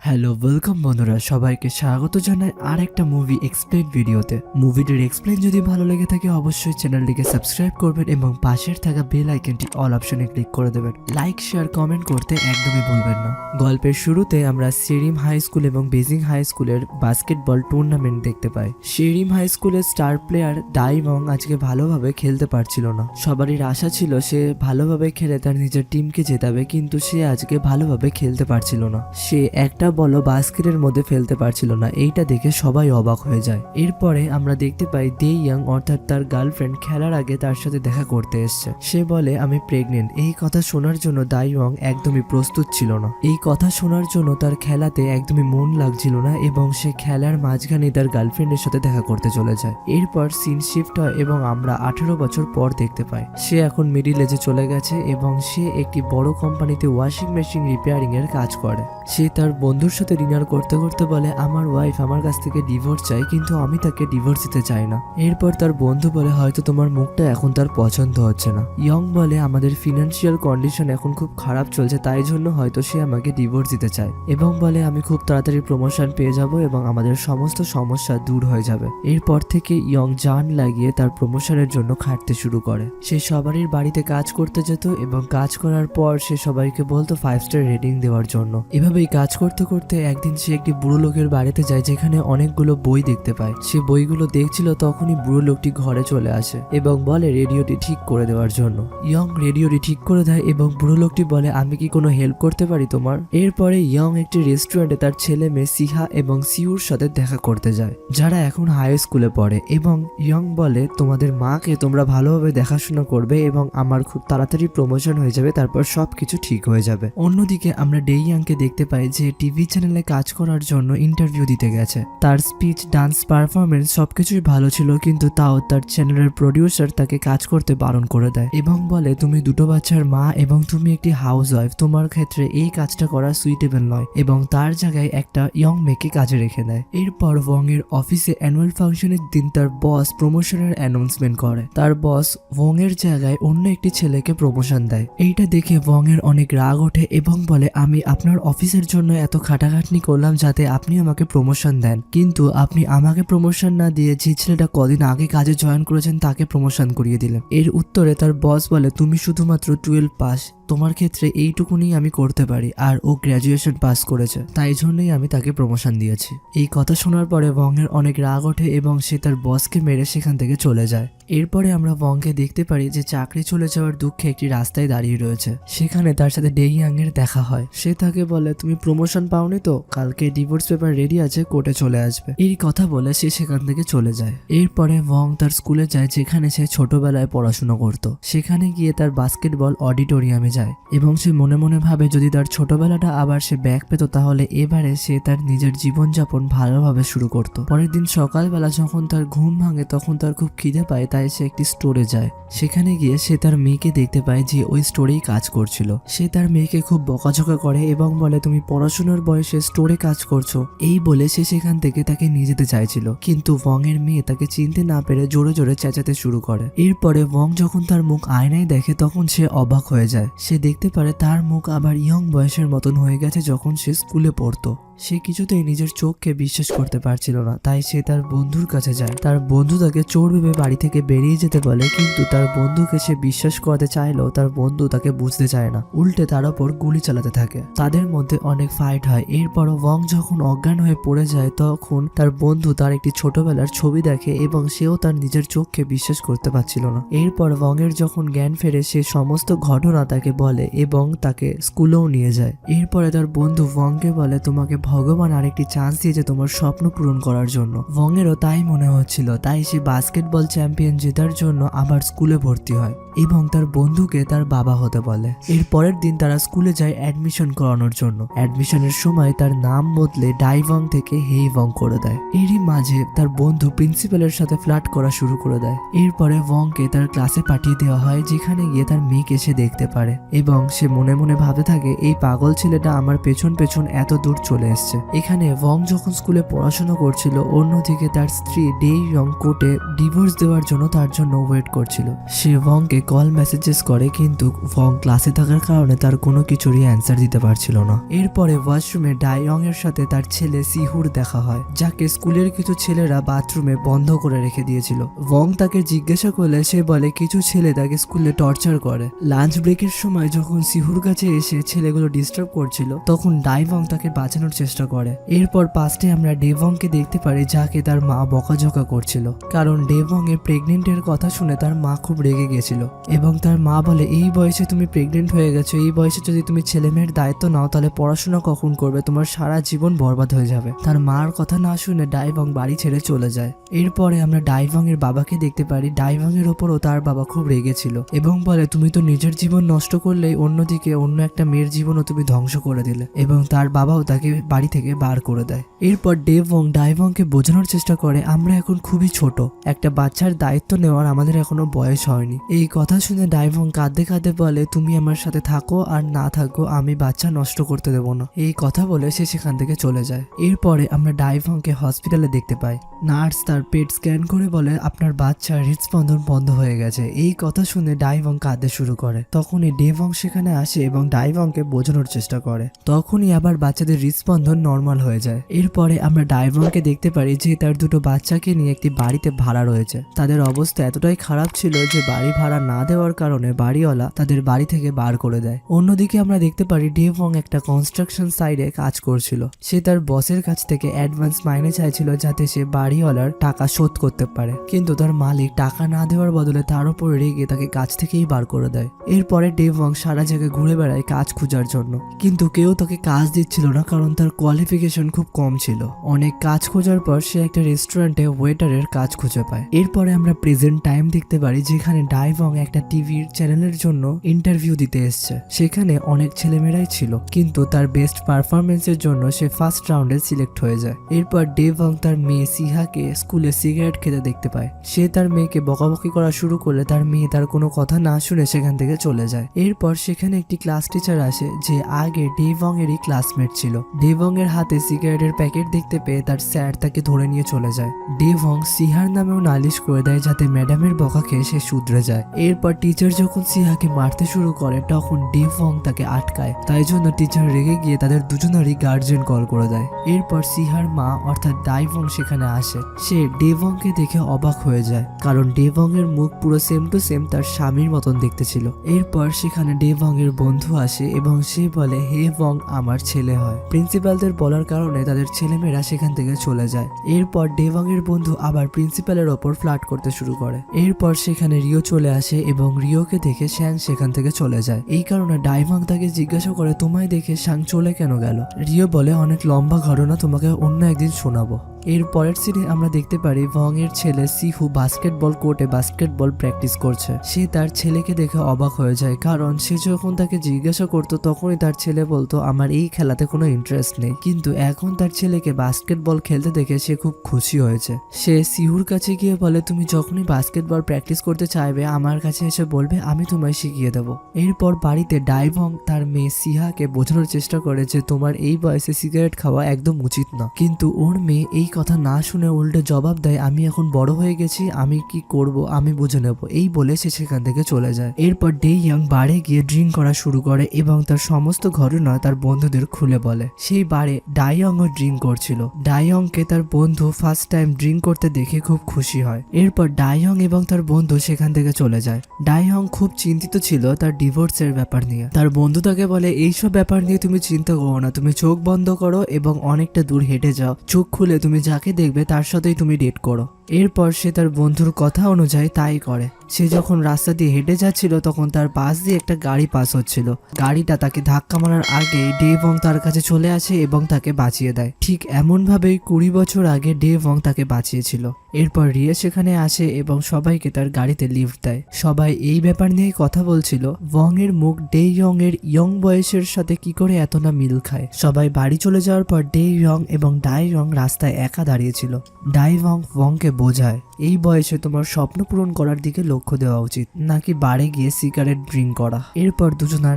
Hello welcome বন্ধুরা, সবাইকে স্বাগত জানাই আর একটা মুভি এক্সপ্লেন ভিডিওতে। মুভিটির এক্সপ্লেন যদি ভালো লেগে থাকে অবশ্যই চ্যানেলটিকে সাবস্ক্রাইব করবেন এবং পাশের থাকা বেল আইকনটি অল অপশনে ক্লিক করে দেবেন। লাইক শেয়ার কমেন্ট করতে একদমই ভুলবেন না। গল্পের শুরুতে আমরা শেরিম হাই স্কুল এবং বেজিং হাই স্কুলের বাস্কেটবল টুর্নামেন্ট দেখতে পাই। শেরিম হাই স্কুলের স্টার প্লেয়ার ডাইমং আজকে ভালোভাবে খেলতে পারছিল না। সবারই আশা ছিল সে ভালোভাবে খেলে তার নিজের টিমকে জেতাবে, কিন্তু সে আজকে ভালোভাবে খেলতে পারছিল না। সে একটা বল বাস্কেটের মধ্যে ফেলতে পারছিল না। এইটা দেখে সবাই অবাক হয়ে যায়। এরপরে আমরা দেখতে পাই দে ইয়াং অর্থাৎ তার গার্লফ্রেন্ড খেলার আগে তার সাথে দেখা করতে এসছে। সে বলে আমি প্রেগনেন্ট। এই কথা শোনার জন্য দাইওয়াং একদমই প্রস্তুত ছিল না। এই কথা শোনার জন্য তার খেলাতে একদমই মন লাগছিল না এবং সে খেলার মাঝখানে তার গার্লফ্রেন্ডের সাথে দেখা করতে চলে যায়। এরপর সিন শিফট হয় এবং আমরা 18 বছর পর দেখতে পাই সে এখন মিডিল এজে চলে গেছে এবং সে একটি বড় কোম্পানিতে ওয়াশিং মেশিন রিপেয়ারিং এর কাজ করে। সে তার বন্ধুর সাথে ডিনার করতে করতে বলে আমার ওয়াইফ আমার কাছ থেকে ডিভোর্স চাই, কিন্তু আমি তাকে ডিভোর্স দিতে চাই না। এরপর তার বন্ধু বলে হয়তো তোমার মুখটা এখন তার পছন্দ হচ্ছে না। ইয়ং বলে আমাদের ফিনান্সিয়াল কন্ডিশন এখন খুব খারাপ চলছে, তাই জন্য হয়তো সে আমাকে ডিভোর্স দিতে চায় এবং বলে আমি খুব তাড়াতাড়ি প্রমোশন পেয়ে যাব এবং আমাদের সমস্ত সমস্যা দূর হয়ে যাবে। এরপর থেকে ইয়ং জান লাগিয়ে তার প্রমোশনের জন্য খাটতে শুরু করে। সে সবারই বাড়িতে কাজ করতে যেত এবং কাজ করার পর সে সবাইকে বলতো 5 স্টার রেটিং দেওয়ার জন্য। এভাবেই কাজ করতে করতে একদিন সে একটি বুড়ো লোকের বাড়িতে যায় যেখানে অনেকগুলো বই দেখতে পায়। সে বইগুলো দেখছিল, তখনই বুড়ো লোকটি ঘরে চলে আসে এবং বলে রেডিওটি ঠিক করে দেওয়ার জন্য। ইয়ং রেডিওটি ঠিক করে দেয় এবং বুড়ো লোকটি বলে আমি কি কোনো হেল্প করতে পারি তোমার? এরপরে ইয়ং একটি রেস্টুরেন্টে তার ছেলে মেয়ে সিহা এবং সিউর সাথে দেখা করতে যায়, যারা এখন হাই স্কুলে পড়ে। এবং ইয়ং বলে তোমাদের মাকে তোমরা ভালোভাবে দেখাশোনা করবে এবং আমার খুব তাড়াতাড়ি প্রমোশন হয়ে যাবে, তারপর সবকিছু ঠিক হয়ে যাবে। অন্যদিকে আমরা ডে ইয়াংকে দেখতে পাই যে টিভি চ্যানেলে কাজ করার জন্য ইন্টারভিউ দিতে গেছে। তার স্পিচ, ডান্স, পারফরমেন্স সবকিছুই ভালো ছিল, কিন্তু তাও তার চ্যানেলের প্রডিউসার তাকে কাজ করতে বারণ করে দেয় এবং বলে তুমি দুটো বাচ্চার মা এবং তুমি একটি হাউস ওয়াইফ, তোমার ক্ষেত্রে এই কাজটা করা সুইটেবল নয় এবং তার জায়গায় একটা ইয়ং মেয়েকে কাজে রেখে দেয়। এরপর ওয়ং এর অফিসে অ্যানুয়াল ফাংশনের দিন তার বস প্রমোশনের অ্যানাউন্সমেন্ট করে। তার বস ওয়ং এর জায়গায় অন্য একটি ছেলেকে প্রমোশন দেয়। এইটা দেখে ওয়ং এর অনেক রাগ ওঠে এবং বলে আমি আপনার অফিসের জন্য এত খাটাখাটনি করলাম যাতে আপনি আমাকে প্রমোশন দেন, কিন্তু আপনি আমাকে প্রমোশন না দিয়ে যে ছেলেটা কদিন আগে কাজে জয়েন করেছেন তাকে প্রমোশন করিয়ে দিলেন। এর উত্তরে তার বস বলে তুমি শুধুমাত্র 12 পাস, তোমার ক্ষেত্রে এইটুকুনি আমি করতে পারি, আর ও গ্র্যাজুয়েশন পাস করেছে, তাই জন্যই আমি তাকে প্রমোশন দিয়েছি। এই কথা শোনার পরে ওয়ং এর অনেক রাগ ওঠে এবং সে তার বসকে মেরে সেখান থেকে চলে যায়। এরপরে আমরা ওয়ংকে দেখতে পারি যে চাকরি চলে যাওয়ার দুঃখে একটি রাস্তায় দাঁড়িয়ে রয়েছে। সেখানে তার সাথে ডে ইয়াং এর দেখা হয়। সে তাকে বলে তুমি প্রমোশন পাওনি তো, কালকে ডিভোর্স পেপার রেডি আছে, কোর্টে চলে আসবে। এই কথা বলে সে সেখান থেকে চলে যায়। এরপরে ওয়ং তার স্কুলে যায় যেখানে সে ছোটবেলায় পড়াশোনা করত। সেখানে গিয়ে তার বাস্কেটবল অডিটোরিয়ামে যায় এবং সে মনে মনে ভাবে যদি তার ছোটবেলাটা আবার সে ব্যাক পেত তাহলে এবারে সে তার নিজের জীবনযাপন ভালোভাবে শুরু করত। পরের দিন সকালবেলা যখন তার ঘুম ভাঙে তখন তার খুব খিদে পায়, তাই সে একটি স্টোরে যায়। সেখানে গিয়ে সে তার মেয়েকে দেখতে পায় যে ওই স্টোরেই কাজ করছিল। সে তার মেয়েকে খুব বকাঝকা করে এবং বলে তুমি পড়াশোনার বয়সে স্টোরে কাজ করছো। এই বলে সে সেখান থেকে তাকে নিয়ে যেতে চাইছিল, কিন্তু ওয়ং এর মেয়ে তাকে চিনতে না পেরে জোরে জোরে চেঁচাতে শুরু করে। এরপরে ওয়ং যখন তার মুখ আয়নায় দেখে তখন সে অবাক হয়ে যায়। সে দেখতে পারে তার মুখ আবার ইয়ং বয়সের মতন হয়ে গেছে যখন সে স্কুলে পড়তো। সে কিছুতেই নিজের চোখকে বিশ্বাস করতে পারছিল না, তাই সে তার বন্ধুর কাছে যায়। তার বন্ধু তাকে চোর ভেবে বাড়ি থেকে বেরিয়ে যেতে বলে, কিন্তু তার বন্ধুকে সে বিশ্বাস করাতে চাইলেও তার বন্ধু তাকে বুঝতে চায় না, উল্টে তার ওপর গুলি চালাতে থাকে। তাদের মধ্যে অনেক ফাইট হয়। এরপর ওয়ং যখন অজ্ঞান হয়ে পড়ে যায় তখন তার বন্ধু তার একটি ছোটবেলার ছবি দেখে এবং সেও তার নিজের চোখকে বিশ্বাস করতে পারছিল না। এরপর ওয়ং এর যখন জ্ঞান ফেরে সে সমস্ত ঘটনা তাকে বলে এবং তাকে স্কুলেও নিয়ে যায়। এরপরে তার বন্ধু ওয়ংকে বলে তোমাকে ভগবান আরেকটি চান্স দিয়েছে তোমার স্বপ্ন পূরণ করার জন্য। ওয়ং এরও তাই মনে হচ্ছিল, তাই সে বাস্কেটবল চ্যাম্পিয়ন জেতার জন্য আবার স্কুলে ভর্তি হয় এবং তার বন্ধুকে তার বাবা হতে বলে। এর পরের দিন তারা স্কুলে যায় অ্যাডমিশন করানোর জন্য। অ্যাডমিশনের সময় তার নাম বদলে ডাইওয়াং থেকে হেইওয়াং করে দেয়। এরই মাঝে তার বন্ধু প্রিন্সিপালের সাথে ফ্লার্ট করা শুরু করে দেয়। এরপরে ওয়ংকে তার ক্লাসে পাঠিয়ে দেওয়া হয় যেখানে গিয়ে তার মেয়েকে সে দেখতে পারে এবং সে মনে মনে ভাবতে থাকে এই পাগল ছেলেটা আমার পেছন পেছন এত দূর চলে এসছে। এখানে ওয়ং যখন স্কুলে পড়াশোনা করছিল, অন্যদিকে তার স্ত্রী ডে ইয়ং কোর্টে ডিভোর্স দেওয়ার জন্য তার জন্য ওয়েট করছিল। সে ওয়ংকে কল মেসেজেস করে, কিন্তু ভং ক্লাসে থাকার কারণে তার কোনো কিছুরই অ্যান্সার দিতে পারছিল না। এরপরে ওয়াশরুমে ডাইয়ং এর সাথে তার ছেলে সিহুর দেখা হয়, যাকে স্কুলের কিছু ছেলেরা বাথরুমে বন্ধ করে রেখে দিয়েছিল। ভং তাকে জিজ্ঞাসা করলে সে বলে কিছু ছেলে তাকে স্কুলে টর্চার করে। লাঞ্চ ব্রেকের সময় যখন সিহুর কাছে এসে ছেলেগুলো ডিস্টার্ব করছিল, তখন ডাইভং তাকে বাঁচানোর চেষ্টা করে। এরপর পাস্টে আমরা ডেভংকে দেখতে পারি, যাকে তার মা বকাঝকা করছিল, কারণ ডেভং এর প্রেগনেন্টের কথা শুনে তার মা খুব রেগে গেছিল এবং তার মা বলে এই বয়সে তুমি প্রেগনেন্ট হয়ে গেছো, এই বয়সে যদি তুমি ছেলে মেয়ের দায়িত্ব নাও তাহলে পড়াশোনা কখন করবে, তোমার সারা জীবন বরবাদ হয়ে যাবে। তার মার কথা না শুনে ডাইভং বাড়ি ছেড়ে চলে যায়। এরপরে আমরা ডাইভং এর বাবাকে দেখতে পারি। ডাইভং এর ওপরও তার বাবা খুব রেগেছিল এবং বলে তুমি তো নিজের জীবন নষ্ট করলেই অন্যদিকে অন্য একটা মেয়ের জীবনও তুমি ধ্বংস করে দিলে, এবং তার বাবাও তাকে বাড়ি থেকে বার করে দেয়। এরপর ডেভং ডাইভংকে বোঝানোর চেষ্টা করে আমরা এখন খুবই ছোট, একটা বাচ্চার দায়িত্ব নেওয়ার আমাদের এখনো বয়স হয়নি। এই কথা শুনে ডাইভং কাঁদতে কাঁদতে বলে তুমি আমার সাথে থাকো আর না থাকো, আমি বাচ্চা নষ্ট করতে দেবো না। এই কথা বলে সে সেখান থেকে চলে যায়। এরপরে আমরা ডাইভংকে হসপিটালে দেখতে পাই। নার্স তার পেট স্ক্যান করে বলে আপনার বাচ্চার হৃদস্পন্দন বন্ধ হয়ে গেছে। এই কথা শুনে ডাইভং কাঁদতে শুরু করে। তখনই ডেভং সেখানে আসে এবং ডাইভংকে বোঝানোর চেষ্টা করে। তখনই আবার বাচ্চাদের হৃদস্পন্দন নর্মাল হয়ে যায়। এরপরে আমরা ডাইভংকে দেখতে পারি যে তার দুটো বাচ্চাকে নিয়ে একটি বাড়িতে ভাড়া রয়েছে। তাদের অবস্থা এতটাই খারাপ ছিল যে বাড়ি ভাড়া না দেওয়ার কারণে বাড়িওয়ালা তাদের বাড়ি থেকে বার করে দেয়। অন্যদিকে আমরা দেখতে পারি ডেভং একটা কনস্ট্রাকশন সাইটে কাজ করছিল। সে তার বসের কাছ থেকে অ্যাডভান্স মাইনে চাইছিল যাতে সে বাড়িওয়ালার টাকা শোধ করতে পারে, কিন্তু তার মালিক টাকা না দেওয়ার বদলে তার উপর রেগে তাকে কাজ থেকেই বার করে দেয়। এরপরে ডেভং সারা জায়গায় ঘুরে বেড়ায় কাজ খোঁজার জন্য, কিন্তু কেউ তাকে কাজ দিচ্ছিল না কারণ তার কোয়ালিফিকেশন খুব কম ছিল। অনেক কাজ খোঁজার পর সে একটা রেস্টুরেন্টে ওয়েটারের কাজ খুঁজে পায়। এরপরে আমরা প্রেজেন্ট টাইম দেখতে পারি, যেখানে ডাইভং একটা টিভির চ্যানেলের জন্য ইন্টারভিউ দিতে এসছে। সেখানে অনেক ছেলেমেয়েরাই ছিল, কিন্তু তার বেস্ট পারফরমেন্সের জন্য সে ফার্স্ট রাউন্ডে সিলেক্ট হয়ে যায়। এরপর ডেভং তার মেয়ে সিহাকে স্কুলে সিগারেট খেতে দেখতে পায়। সে তার মেয়েকে বকাবকি করা শুরু করলে তার মেয়ে তার কোনো কথা না শুনে সেখান থেকে চলে যায়। এরপর সেখানে একটি ক্লাস টিচার আসে, যে আগে ডেভং এরই ক্লাসমেট ছিল। ডেভং এর হাতে সিগারেটের প্যাকেট দেখতে পেয়ে তার স্যার তাকে ধরে নিয়ে চলে যায়। ডেভং সিহার নামেও নালিশ করে দেয় যাতে ম্যাডামের বকা খেয়ে সে শুধরে যায়। এরপর টিচার যখন সিহাকে মারতে শুরু করে তখন ডেভং তাকে আটকায়, তাই জন্য টিচার রেগে গিয়ে তাদের দুজনেরই গার্জিয়ান কল করে দেয়। এরপর সিহার মা অর্থাৎ ডাইভং সেখানে আসে। সে ডেভংকে দেখে অবাক হয়ে যায়, কারণ ডেভং এর মুখ পুরো সেম টু সেম তার স্বামীর মতন দেখতে ছিল। এরপর সেখানে ডেভং এর বন্ধু আসে এবং সে বলে হে ভং আমার ছেলে হয়। প্রিন্সিপালদের বলার কারণে তাদের ছেলেমেয়েরা সেখান থেকে চলে যায়। এরপর ডেভং এর বন্ধু আবার প্রিন্সিপালের ওপর ফ্লার্ট করতে শুরু করে। এরপর সেখানে রিও চলে আসে এবং রিওকে দেখে শ্যাং সেখান থেকে চলে যায়। এই কারণে ডাইভং তাকে জিজ্ঞাসা করে তোমায় দেখে শ্যাং চলে কেন গেল। রিও বলে অনেক লম্বা ঘটনা, তোমাকে অন্য একদিন শোনাবো। এর পরের সিনে আমরা দেখতে পারি ভং এর ছেলে সিহু বাস্কেটবল কোর্টে বাস্কেটবল প্র্যাকটিস করছে। সে তার ছেলেকে দেখে অবাক হয়ে যায়, কারণ সে যখন তাকে জিজ্ঞাসা করতো তখনই তার ছেলে বলতো আমার এই খেলাতে কোনো ইন্টারেস্ট নেই, কিন্তু এখন তার ছেলেকে বাস্কেটবল খেলতে দেখে সে খুব খুশি হয়েছে। সে সিহুর কাছে গিয়ে বলে তুমি যখনই বাস্কেটবল প্র্যাকটিস করতে চাইবে আমার কাছে এসে বলবে, আমি তোমায় শিখিয়ে দেবো। এরপর বাড়িতে ডাইভং তার মেয়ে সিহাকে বোঝানোর চেষ্টা করে যে তোমার এই বয়সে সিগারেট খাওয়া একদম উচিত না, কিন্তু ওর মেয়ে এই কথা না শুনে উল্টে জবাব দেয় আমি এখন বড় হয়ে গেছি, আমি কি করব আমি বুঝে নেব। এই বলে সে সেখান থেকে চলে যায়। এরপর ডেইয়ং বারে গিয়ে ড্রিঙ্ক করা শুরু করে এবং তার সমস্ত ঘটনা তার বন্ধুদের খুলে বলে। সেই বারে ডাইয়ংও ড্রিঙ্ক করছিল। ডাইয়ংকে তার বন্ধু ফার্স্ট টাইম ড্রিঙ্ক করতে দেখে খুব খুশি হয়। এরপর ডাইয়ং এবং তার বন্ধু সেখান থেকে চলে যায়। ডাইয়ং খুব চিন্তিত ছিল তার ডিভোর্সের ব্যাপার নিয়ে। তার বন্ধু তাকে বলে এইসব ব্যাপার নিয়ে তুমি চিন্তা করো না, তুমি চোখ বন্ধ করো এবং অনেকটা দূর হেঁটে যাও, চোখ খুলে তুমি যাকে দেখবে তার সাথেই তুমি ডেট করো। এরপর সে তার বন্ধুর কথা অনুযায়ী তাই করে। সে যখন রাস্তা দিয়ে হেঁটে যাচ্ছিল তখন তার পাশ দিয়ে একটা গাড়ি পাস হচ্ছিল। গাড়িটা তাকে ধাক্কা মারার আগেই ডেভং তার কাছে চলে আসে এবং তাকে বাঁচিয়ে দেয়। ঠিক এমন ভাবেই 20 বছর আগে ডেভং তাকে বাঁচিয়েছিল। এরপর রিয়ে সেখানে আসে এবং সবাইকে তার গাড়িতে লিফট দেয়। সবাই এই ব্যাপার নিয়ে কথা বলছিল, ভং এর মুখ ডেইয়ং এর ইয়ং বয়সের সাথে কি করে এত না মিল খায়। সবাই বাড়ি চলে যাওয়ার পর ডেইয়ং এবং ডাইয়ং রাস্তায় একা দাঁড়িয়েছিল। ডাইভং ভংকে বোঝায় এই বয়সে তোমার স্বপ্ন পূরণ করার দিকে লক্ষ্য দেওয়া উচিত, নাকি বারে গিয়ে সিগারেট ড্রিঙ্ক করা। এরপর দুজনা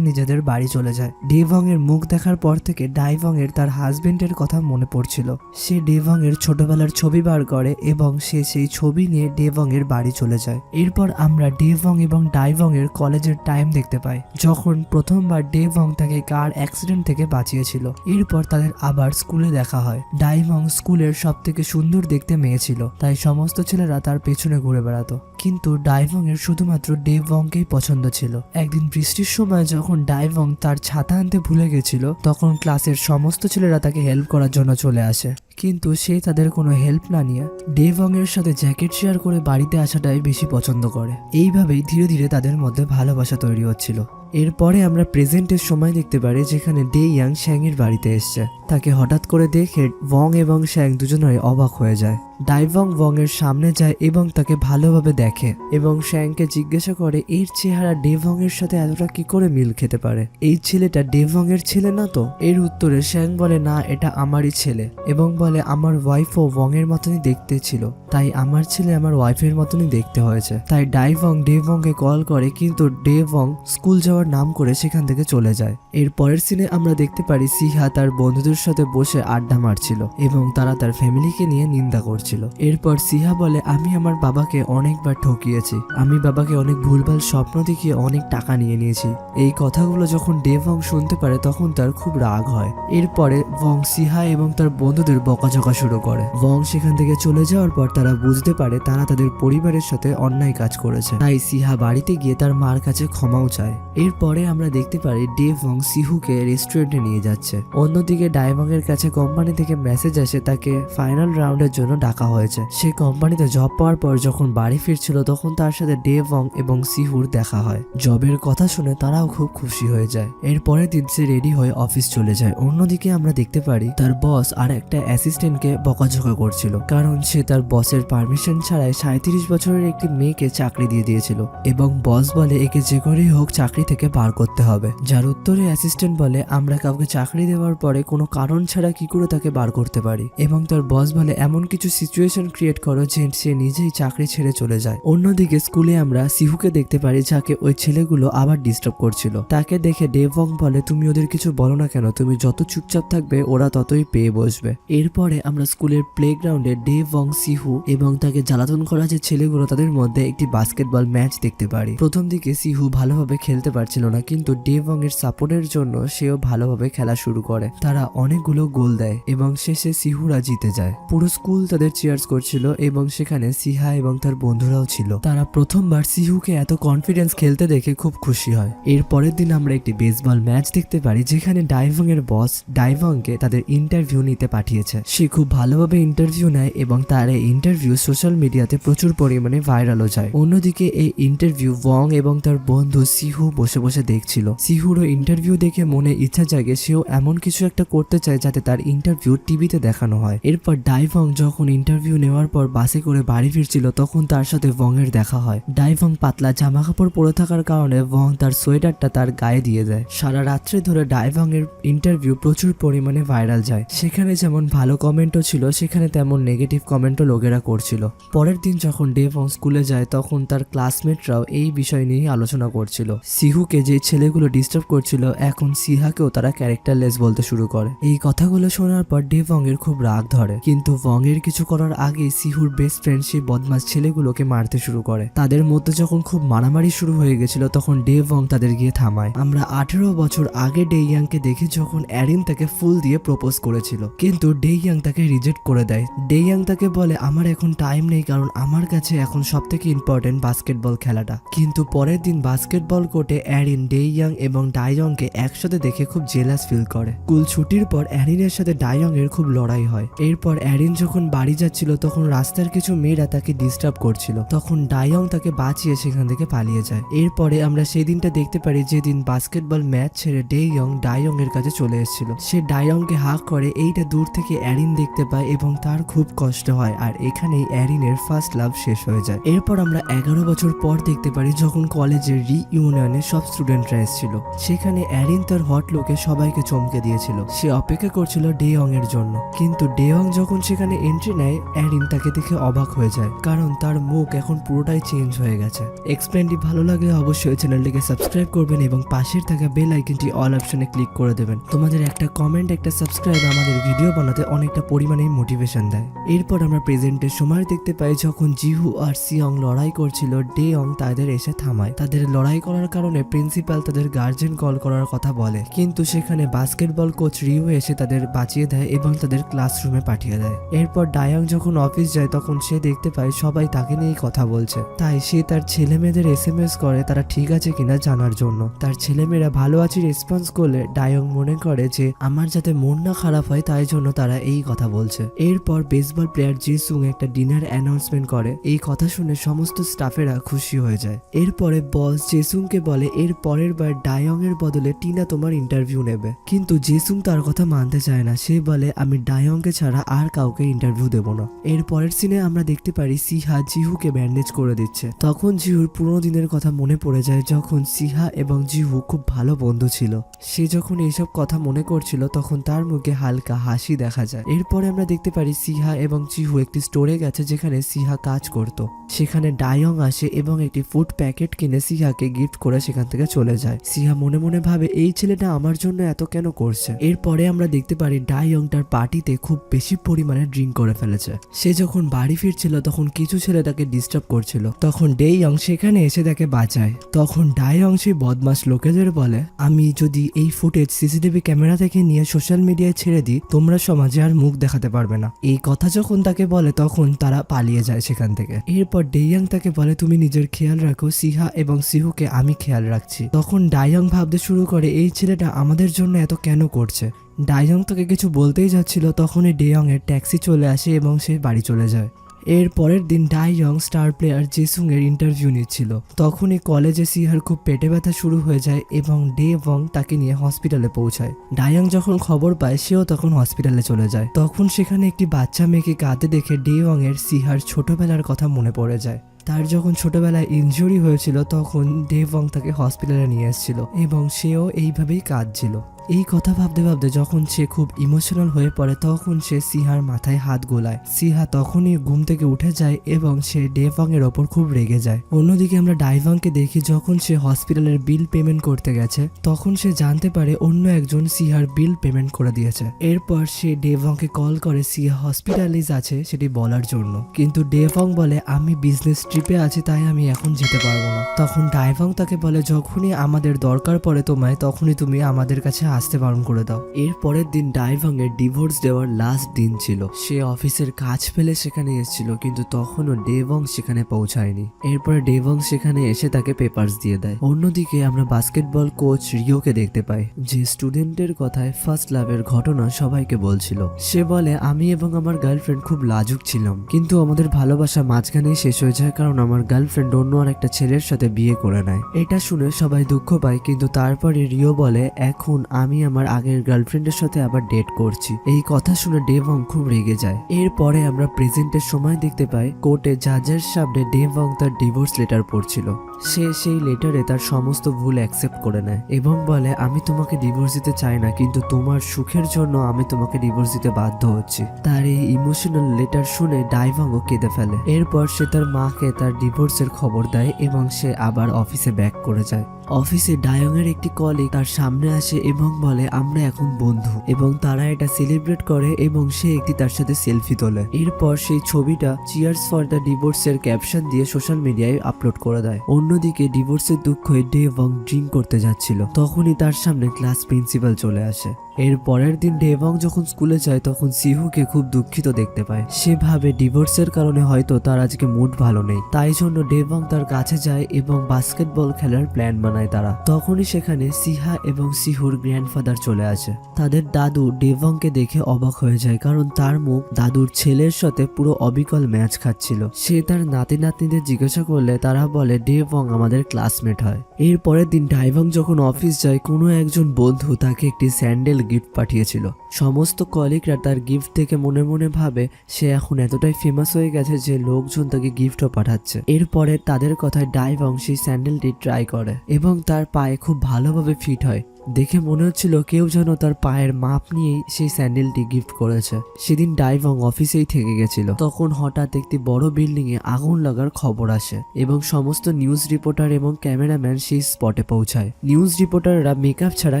নিজেদের বাড়ি চলে যায়। ডেভং এর মুখ দেখার পর থেকে ডাইভং এর তার হাজবেন্ডের কথা মনে পড়ছিল। সে ডেভং এর ছোটবেলার ছবি বার করে এবং সে সেই ছবি নিয়ে ডেভং এর বাড়ি চলে যায়। এরপর আমরা ডেভং এবং ডাইভং এর কলেজের টাইম দেখতে পাই, যখন প্রথমবার ডেভং তাকে কার অ্যাক্সিডেন্ট থেকে বাঁচিয়েছিল। এরপর তাদের আবার স্কুলে দেখা হয়। ডাইভং স্কুলের সব থেকে সুন্দর দেখতে মেয়ে ছিল, তাই সমস্ত ছেলেরা তার পেছনে ঘুরে বেড়াতো। কিন্তু ডাইভং এর শুধুমাত্র ডেভংকেই পছন্দ ছিল। একদিন বৃষ্টির সময় যখন ডাইভং তার ছাতা আনতে ভুলে গেছিল, তখন ক্লাসের সমস্ত ছেলেরা তাকে হেল্প করার জন্য চলে আসে। কিন্তু সে তাদের কোনো হেল্প না নিয়ে ডেভং এর সাথে জ্যাকেট শেয়ার করে বাড়িতে আসাটাই বেশি পছন্দ করে। এইভাবেই ধীরে ধীরে তাদের মধ্যে ভালোবাসা তৈরি হচ্ছিল। এরপরে আমরা প্রেজেন্টের সময় দেখতে পারি যেখানে ডে ইয়াং শ্যাং এর বাড়িতে এসছে। তাকে হঠাৎ করে দেখে ওয়ং এবং শ্যাং দুজনেই অবাক হয়ে যায়। ডাইভং ওয়ং এর সামনে যায় এবং তাকে ভালোভাবে দেখে এবং শ্যাংকে জিজ্ঞাসা করে এর চেহারা ডেভং এর সাথে এতটা কি করে মিল খেতে পারে, এই ছেলেটা ডেভং এর ছেলে না তো? এর উত্তরে শ্যাং বলে না, এটা আমারই ছেলে, এবং বলে আমার ওয়াইফও ওয়ং এর মতনই দেখতে ছিল, তাই আমার ছেলে আমার ওয়াইফের মতনই দেখতে হয়েছে। তাই ডাইভং ডেভং কে কল করে, কিন্তু ডেভং স্কুল যাওয়ার নাম করে সেখান থেকে চলে যায়। এর পরের সিনে আমরা দেখতে পারি সিহা তার বন্ধুদের সাথে বসে আড্ডা মারছিল এবং তারা তার ফ্যামিলিকে নিয়ে নিন্দা করছিল। এরপর সিহা বলে আমি আমার বাবাকে অনেকবার ঠকিয়েছি, আমি বাবাকে অনেক ভুলভাল স্বপ্ন দেখিয়ে অনেক টাকা নিয়ে নিয়েছি। এই কথাগুলো যখন ডেভং শুনতে পারে তখন তার খুব রাগ হয়। এরপরে ওয়ং সিহা এবং তার বন্ধুদের বকাঝকা শুরু করে। ওয়ং সেখান থেকে চলে যাওয়ার পর তারা বুঝতে পারে তারা তাদের পরিবারের সাথে অন্যায় কাজ করেছে, তাই সিহা বাড়িতে গিয়ে তার মার কাছে ক্ষমাও চায়। এরপরে আমরা দেখতে পারি ডেভং সিহুকে রেস্টুরেন্টে নিয়ে যাচ্ছে। অন্যদিকে ডাইভং এর কাছে কোম্পানি থেকে মেসেজ আসে তাকে ফাইনাল রাউন্ডের জন্য ডাকা হয়েছে। সে কোম্পানিতে জব পাওয়ার পর যখন বাড়ি ফিরছিল তখন তার সাথে ডেভং এবং সিহুর দেখা হয়। জবের কথা শুনে তারাও খুব খুশি হয়ে যায়। এর পরের দিন সে রেডি হয়ে অফিস চলে যায়। অন্যদিকে আমরা দেখতে পারি তার বস আর একটা অ্যাসিস্ট্যান্টকে বকাঝকা করছিল, কারণ সে তার বসের পারমিশন ছাড়াই 37 বছরের একটি মেয়েকে চাকরি দিয়ে দিয়েছিল এবং বস বলে একে যে করেই হোক চাকরি থেকে বার করতে হবে। যার উত্তরে অ্যাসিস্ট্যান্ট বলে আমরা কাউকে চাকরি দেওয়ার পরে কোনো কারণ ছাড়া কি করে তাকে বার করতে পারি, এবং তার বস বলে এমন কিছু সিচুয়েশন ক্রিয়েট করো যে সে নিজেই চাকরি ছেড়ে চলে যায়। অন্যদিকে স্কুলে আমরা সিহুকে দেখতে পারি যাকে ওই ছেলেগুলো আবার ডিস্টার্ব করছিল। তাকে দেখে ডেভং বলে তুমি ওদের কিছু বলো না কেন, তুমি যত চুপচাপ থাকবে ওরা ততই পেয়ে বসবে। এরপরে আমরা স্কুলের প্লেগ্রাউন্ডে ডেভং সিহু এবং তাকে জ্বালাতন করা যে ছেলেগুলো তাদের মধ্যে একটি বাস্কেটবল ম্যাচ দেখতে পারি। প্রথম দিকে সিহু ভালোভাবে খেলতে পারছিল না, কিন্তু ডেভং এর সাপোর্টের জন্য সেও ভালোভাবে খেলা শুরু করে। তারা অনেকগুলো গোল দেয় এবং শেষে সিহুরা জিতে যায়। পুরো স্কুল তাদের চিয়ার্স করছিল এবং সেখানে সিহা এবং তার বন্ধুরাও ছিল। তারা প্রথমবার সিহুকে এত কনফিডেন্স খেলতে দেখে খুব খুশি হয়। এর পরের দিন আমরা একটি বেসবল ম্যাচ দেখতে পারি যেখানে ডাইভং এর বস ডাইভংকে তাদের ইন্টারভিউ নিতে পাঠিয়েছে। সে খুব ভালোভাবে ইন্টারভিউ নেয় এবং তার এই ইন্টারভিউ সোশ্যাল মিডিয়াতে প্রচুর পরিমাণে ভাইরালও যায়। অন্যদিকে এই ইন্টারভিউ ওয়ং এবং তার বন্ধু সিহু বসে বসে দেখছিল। সিহুরও ইন্টারভিউ দেখে মনে ইচ্ছা জাগে সেও এমন কিছু একটা করতে চায় যাতে তার ইন্টারভিউ টিভিতে দেখানো হয়। এরপর ডাইভং যখন ইন্টারভিউ নেওয়ার পর বাসে করে বাড়ি ফিরছিল তখন তার সাথে ওয়ং এর দেখা হয়। ডাইভং পাতলা জামা কাপড় পরে থাকার কারণে ওয়ং তার সোয়েটারটা তার গায়ে দিয়ে দেয়। সারা রাত্রে ধরে ডাইভং এর ইন্টারভিউ প্রচুর পরিমাণে ভাইরাল যায়। সেখানে যেমন ভালো কমেন্টও ছিল সেখানে তেমন নেগেটিভ কমেন্টও লোকেরা করছিল। পরের দিন যখন ডেভং স্কুলে যায় তখন তার ক্লাসমেটরাও এই বিষয় নিয়ে আলোচনা করছিল। সিহুকে যে ছেলেগুলো ডিস্টার্ব করছিল এখন সিহাকেও তারা ক্যারেক্টারলেস বলতে শুরু করে। এই কথাগুলো শোনার পর ডেভং এর খুব রাগ ধরে, কিন্তু ওয়ং এর কিছু করার আগে সিহুর বেস্ট ফ্রেন্ড সেই বদমাস ছেলেগুলোকে মারতে শুরু করে। তাদের মধ্যে যখন খুব মারামারি শুরু হয়ে গেছিল তখন ডেভং তাদের গিয়ে থামায়। আমরা 18 বছর আগে ডে ইয়াংকে দেখি যখন অ্যারিন তাকে ফুল দিয়ে প্রপোজ করেছিল, কিন্তু ডে ইয়াং তাকে রিজেক্ট করে দেয়। ডে ইয়াং তাকে বলে আমার এখন টাইম নেই, কারণ আমার কাছে এখন সব থেকে ইম্পর্টেন্ট বাস্কেটবল খেলাটা। কিন্তু পরের দিন বাস্কেটবল কোর্টে অ্যারিন ডে ইয়াং এবং ডাইয়ংকে একসাথে দেখে খুব জেলাস ফিল করে। স্কুল ছুটির পর অ্যারিনের সাথে ডাইয়ং এর খুব লড়াই হয়। এরপর অ্যারিন যখন বাড়ি যাচ্ছিল তখন রাস্তার কিছু মেয়েরা তাকে ডিস্টার্ব করছিল, তখন ডাইয়ং তাকে বাঁচিয়ে সেখান থেকে পালিয়ে যায়। এরপরে আমরা সেই দিনটা দেখতে পারি যেদিন বাস্কেটবল ম্যাচ ছেড়ে ডে ইয়ং ডাইয়ং এর কাছে চলে এসেছিল। সে ডাইয়ংকে হাক করে এইটা দূর থেকে অ্যারিন দেখতে পায় এবং তার খুব কষ্ট হয়, আর এখানেই অ্যারিনের ফার্স্ট লাভ শেষ হয়ে যায়। এরপর আমরা 11 বছর পর দেখতে পারি যখন কলেজের রিইউনিয়নে সব স্টুডেন্টরা এসেছিল। সেখানে অ্যারিন তার হট লুকে সবাইকে চমকে দিয়েছিল। সে অপেক্ষা করছিল ডেয়ং এর জন্য, কিন্তু ডেয়ং যখন সেখানে এন্ট্রি নেয় অ্যারিন তাকে দেখে অবাক হয়ে যায়, কারণ তার মুখ এখন পুরোটাই চেঞ্জ হয়ে গেছে। এক্সপ্লেনটি ভালো লাগলে অবশ্যই চ্যানেলটিকে সাবস্ক্রাইব করবেন এবং পাশের থাকা বেল আইকনটি অল অপশনে ক্লিক করে দেবেন। তোমাদের একটা কমেন্ট, একটা সাবস্ক্রাইব আমাদের ভিডিও বানাতে অনেকটা পরিমাণে মোটিভেশন দেয়। এরপর আমরা প্রেজেন্টের সময় দেখতে পাই যখন জিহু আর সিয়ং লড়াই করছিল, ডেয়ং তাদের এসে থামায়। তাদের লড়াই করার কারণে প্রিন্সিপাল তাদের গার্জেন কল করার কথা বলে, কিন্তু সেখানে বাস্কেটবল কোচ রিও এসে তাদের বাঁচিয়ে দেয় এবং তাদের ক্লাসরুমে পাঠিয়ে দেয়। এরপর ডায়াং যখন অফিস যায় তখন সে দেখতে পায় সবাই তাকে নিয়েই কথা বলছে, তাই সে তার ছেলে মেয়েদের SMS করে তারা ঠিক আছে কিনা জানার জন্য। তার ছেলেমেয়েরা ভালো আছে রেসপন্স করলে ডায়ং মনে করে যে আমার যাতে মন না খারাপ হয় তাই জন্য তারা এই কথা বলছে। এরপর বেসবল প্লেয়ার জিসুং একটা ডিনার অ্যানাউন্সমেন্ট করে। এই কথা শুনে সমস্ত স্টাফেরা খুশি হয়ে যায়। এরপরে বস জেসুংকে বলে এর পরের বার ডায়ং এর বদলে টিনা তোমার ইন্টারভিউ নেবে, কিন্তু জেসুং তার কথা মানতে চায় না। সে বলে আমি ডায়ংকে ছাড়া আর কাউকে ইন্টারভিউ দেবো না। এর পরের সিনে আমরা দেখতে পারি সিহা জিহুকে ব্যান্ডেজ করে দিচ্ছে। তখন জিহুর পুরোনো দিনের কথা মনে পড়ে যায় যখন সিহা এবং জিহু খুব ভালো বন্ধু ছিল। সে যখন এইসব কথা মনে করছিল তখন তার মুখে হালকা হাসি দেখা যায়। এরপরে আমরা দেখতে পারি সিহা এবং জিহু একটি স্টোরে গেছে যেখানে সিহা কাজ করত। সেখানে ডায়ং আসে এবং একটি ফুড প্যাকেট কিনে সিহাকে গিফট করে সেখান থেকে চলে যায়। সিহা মনে মনে ভাবে এই ছেলেটা আমার জন্য এত কেন করছে। এরপরে আমরা দেখতে পারি ডায়ং তার পার্টিতে খুব বেশি পরিমাণে ড্রিঙ্ক করে ফেলেছে। সে যখন বাড়ি ফিরছিল তখন কিছু ছেলে তাকে ডিস্টার্ব করছিল, তখন ডেয়ং সেখানে এসে তাকে বাঁচায়। তখন ডায়ং সেই বদমাস লোকেদের বলে আমি যদি এই ফুটেজ সিসিটিভি ক্যামেরা থেকে নিয়ে সোশ্যাল মিডিয়ায় ছেড়ে দিই তোমরা সমাজে আর মুখ দেখাতে পারবে না। এই কথা যখন তাকে বলে তখন তারা পালিয়ে যায় সেখান থেকে। এরপর ডেয়ং তাকে বলে তুমি নিজের খেয়াল রাখো, সিহা এবং সিহুকে আমি খেয়াল রাখছি। তখন ডায়ং ভাবতে শুরু করে এই ছেলেটা আমাদের জন্য এত কেন করছে। ডায়ং তাকে কিছু বলতেই যাচ্ছিল তখনই ডেয়ং এর ট্যাক্সি চলে আসে এবং সে বাড়ি চলে যায়। এর পরের দিন ডায়ং স্টার প্লেয়ার জেসুং এর ইন্টারভিউ নিচ্ছিল। তখনই কলেজে সিহার খুব পেটে ব্যথা শুরু হয়ে যায় এবং ডেওয়ং তাকে নিয়ে হসপিটালে পৌঁছায়। ডায়ং যখন খবর পায় সেও তখন হসপিটালে চলে যায়। তখন সেখানে একটি বাচ্চা মেয়েকে কাঁদতে দেখে ডেওয়ং এর সিহার ছোটবেলার কথা মনে পড়ে যায়। তার যখন ছোটবেলায় ইনজুরি হয়েছিল তখন ডেওয়ং তাকে হসপিটালে নিয়ে এসেছিল এবং সেও এইভাবেই কাঁদছিল। এই কথা ভাবতে ভাবতে যখন সে খুব ইমোশনাল হয়ে পড়ে তখন সে সিহার মাথায় হাত গোলায়। সিহা তখনই ঘুম থেকে উঠে যায় এবং সে ডেওয়ং এর ওপর খুব রেগে যায়। অন্যদিকে আমরা ডায়ওয়ংকে দেখি যখন সে হসপিটালের বিল পেমেন্ট করতে গেছে তখন সে জানতে পারে অন্য একজন সিহার বিল পেমেন্ট করে দিয়েছে। এরপর সে ডেওয়ংকে কল করে সিহা হসপিটালিজ আছে সেটি বলার জন্য, কিন্তু ডেওয়ং বলে আমি বিজনেস ট্রিপে আছি তাই আমি এখন যেতে পারবো না। তখন ডায়ওয়ং তাকে বলে যখনই আমাদের দরকার পড়ে তোমায় তখনই তুমি আমাদের কাছে আসতে বারণ করে দাও। এর পরের দিন ডায়ওয়ং এর ডিভোর্স দেওয়ার লাস্ট দিন ছিল। সে অফিসের কাজ ফেলে সেখানে এসেছিল কিন্তু তখনও ডেওয়ং সেখানে পৌঁছায়নি। এরপরে ডেওয়ং সেখানে এসে তাকে পেপারস দিয়ে দেয়। অন্যদিকে আমরা বাস্কেটবল কোচ রিওকে দেখতে পাই যে স্টুডেন্টের কথায় ফার্স্ট লাভের ঘটনা সবাইকে বলছিল। সে বলে আমি এবং আমার গার্লফ্রেন্ড খুব লাজুক ছিলাম কিন্তু আমাদের ভালোবাসা মাঝখানেই শেষ হয়ে যায় কারণ আমার গার্লফ্রেন্ড অন্য আর একটা ছেলের সাথে বিয়ে করে নেয়। এটা শুনে সবাই দুঃখ পায় কিন্তু তারপরে রিও বলে এখন আমি আমার আগের গার্লফ্রেন্ডের সাথে আবার ডেট করছি। এই কথা শুনে ডেওয়ং খুব রেগে যায়। এরপরে আমরা প্রেজেন্টের সময় দেখতে পাই কোর্টে জাজের সামনে ডেওয়ং তার ডিভোর্স লেটার পড়ছিল। সে সেই লেটারে তার সমস্ত ভুল অ্যাকসেপ্ট করে নেয় এবং বলে আমি তোমাকে ডিভোর্স দিতে চাই না কিন্তু তোমার সুখের জন্য আমি তোমাকে ডিভোর্স দিতে বাধ্য হচ্ছি। তার এই ইমোশনাল লেটার শুনে ডায়ওয়ংও কেঁদে ফেলে। এরপর সে তার মাকে তার ডিভোর্সের খবর দেয় এবং সে আবার অফিসে ব্যাক করে যায়। অফিসে ডায়ং এর একটি কলিগ তার সামনে আসে এবং বলে আমরা এখন বন্ধু এবং তারা এটা সেলিব্রেট করে এবং সে একটি তার সাথে সেলফি তোলে। এরপর সেই ছবিটা চিয়ার্স ফর দ্য ডিভোর্স এর ক্যাপশন দিয়ে সোশ্যাল মিডিয়ায় আপলোড করে দেয়। অন্যদিকে ডিভোর্সের দুঃখে ডেওয়ং ড্রিঙ্ক করতে যাচ্ছিল তখনই তার সামনে ক্লাস প্রিন্সিপাল চলে আসে। এর পরের দিন ডেওয়ং যখন স্কুলে যায় তখন সিহুকে খুব দুঃখিত দেখতে পায়। সে ভাবে ডিভোর্সের কারণে হয়তো তার আজকে মুড ভালো নেই, তাই জন্য ডেওয়ং তার কাছে যায় এবং বাস্কেটবল খেলার প্ল্যান বানায় তারা। তখনই সেখানে সিহা এবং সিহুর গ্র্যান্ডফাদার চলে আসে। তাদের দাদু ডেওয়ংকে দেখে অবাক হয়ে যায় কারণ তার মুখ দাদুর ছেলের সাথে পুরো অবিকল ম্যাচ খাচ্ছিল। সে তার নাতি নাতনিদের জিজ্ঞাসা করলে তারা বলে ডেওয়ং আমাদের ক্লাসমেট হয়। এর পরের দিন ডায়ওয়ং যখন অফিস যায় কোনো একজন বন্ধু তাকে একটি স্যান্ডেল গিফট পাঠিয়েছিল। সমস্ত কলিগরা তার গিফট দেখে মনে মনে ভাবে সে এখন এতটাই ফেমাস হয়ে গেছে যে লোকজন তাকে গিফটও পাঠাচ্ছে। এরপরে তাদের কথায় ডাইভং সেই স্যান্ডেলটি ট্রাই করে এবং তার পায়ে খুব ভালোভাবে ফিট হয়। দেখে মনে হচ্ছিল কেউ যেন তার পায়ের মাপ নিয়েই সেই স্যান্ডেলটি গিফট করেছে। সেদিন ডাইভং অফিসেই থেকে গেছিল। তখন হঠাৎ একটি বড় বিল্ডিং এ আগুন লাগার খবর আসে এবং সমস্ত নিউজ রিপোর্টার এবং ক্যামেরাম্যান সেই স্পটে পৌঁছায়। নিউজ রিপোর্টাররা মেকআপ ছাড়া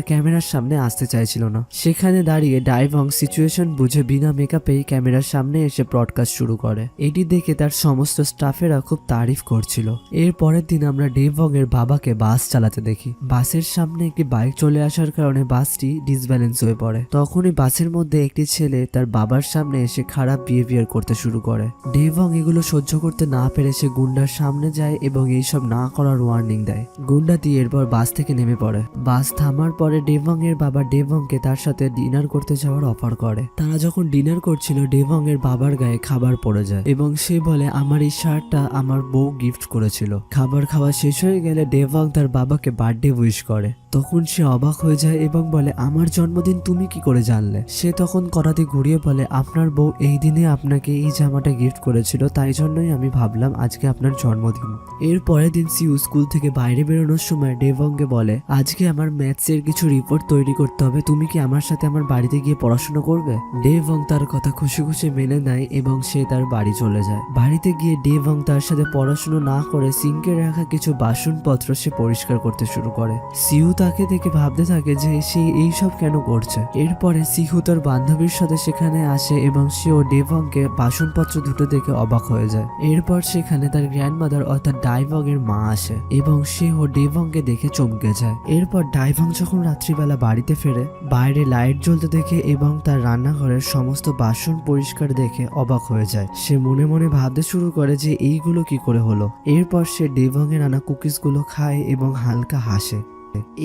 ক্যামেরার সামনে আসতে চাইছিল না। সেখানে দাঁড়িয়ে ডাইভং সিচুয়েশন বুঝে বিনা মেকআপেই ক্যামেরার সামনে এসে ব্রডকাস্ট শুরু করে। এটি দেখে তার সমস্ত স্টাফেরা খুব তারিফ করছিল। এর পরের দিন আমরা ডাইভং এর বাবাকে বাস চালাতে দেখি। বাসের সামনে একটি বাইক চলে আসার কারণে বাসটি ডিসব্যালেন্স হয়ে পড়ে। তখনই বাসের মধ্যে একটি ছেলে তার বাবার সামনে এসে খারাপ বিহেভিয়ার করতে শুরু করে। ডাইভং এগুলো সহ্য করতে না পেরে সে গুন্ডার সামনে যায় এবং এইসব না করার ওয়ার্নিং দেয়। গুন্ডাটি এরপর বাস থেকে নেমে পড়ে। বাস থামার পরে ডাইভং এর বাবা ডাইভংকে তার সাথে ডিনার করতে যাওয়ার অফার করে। তারা যখন ডিনার করছিল ডাইভং এর বাবার গায়ে খাবার পড়ে যায় এবং সে বলে আমার এই শার্টটা আমার বউ গিফট করেছিল। খাবার খাওয়া শেষ হয়ে গেলে ডাইভং তার বাবাকে বার্থডে উইশ করে। তখন সে অবাক হয়ে যায় এবং বলে আমার জন্মদিন তুমি কি করে জানলে? সে তখন করাতে ঘুরিয়ে বলে আপনার বউ এই দিনে আপনাকে এই জামাটা গিফট করেছিল, তাই জন্যই আমি ভাবলাম আজকে আপনার জন্মদিন। এর পরের দিন সিউ স্কুল থেকে বাইরে বেরোনোর সময় ডাইভংকে বলে আজকে আমার ম্যাথসের কিছু রিপোর্ট তৈরি করতে হবে, তুমি কি আমার সাথে আমার বাড়িতে গিয়ে পড়াশোনা করবে? ডাইভং তার কথা খুশি খুশি মেনে নেয় এবং সে তার বাড়ি চলে যায়। বাড়িতে গিয়ে ডাইভং তার সাথে পড়াশোনা না করে সিঙ্কে রাখা কিছু বাসনপত্র সে পরিষ্কার করতে শুরু করে। সিউ তাকে দেখে ভাবতে থাকে যে সে এইসব কেন করছে। এরপরে সিহু তার বান্ধবীর সাথে সেখানে আসে এবং সেও ডাইভংকে বাসনপত্র দুটো দেখে অবাক হয়ে যায়। এরপর সেখানে তার গ্র্যান্ডমাদার অর্থাৎ ডাইভং এর মা আসে এবং সেও ডাইভংকে দেখে চমকে যায়। এরপর ডাইভং যখন রাত্রিবেলা বাড়িতে ফেরে বাইরে লাইট জ্বলতে দেখে এবং তার রান্নাঘরের সমস্ত বাসন পরিষ্কার দেখে অবাক হয়ে যায়। সে মনে মনে ভাবতে শুরু করে যে এইগুলো কি করে হলো। এরপর সে ডাইভং এর আনা কুকিজগুলো খায় এবং হালকা হাসে।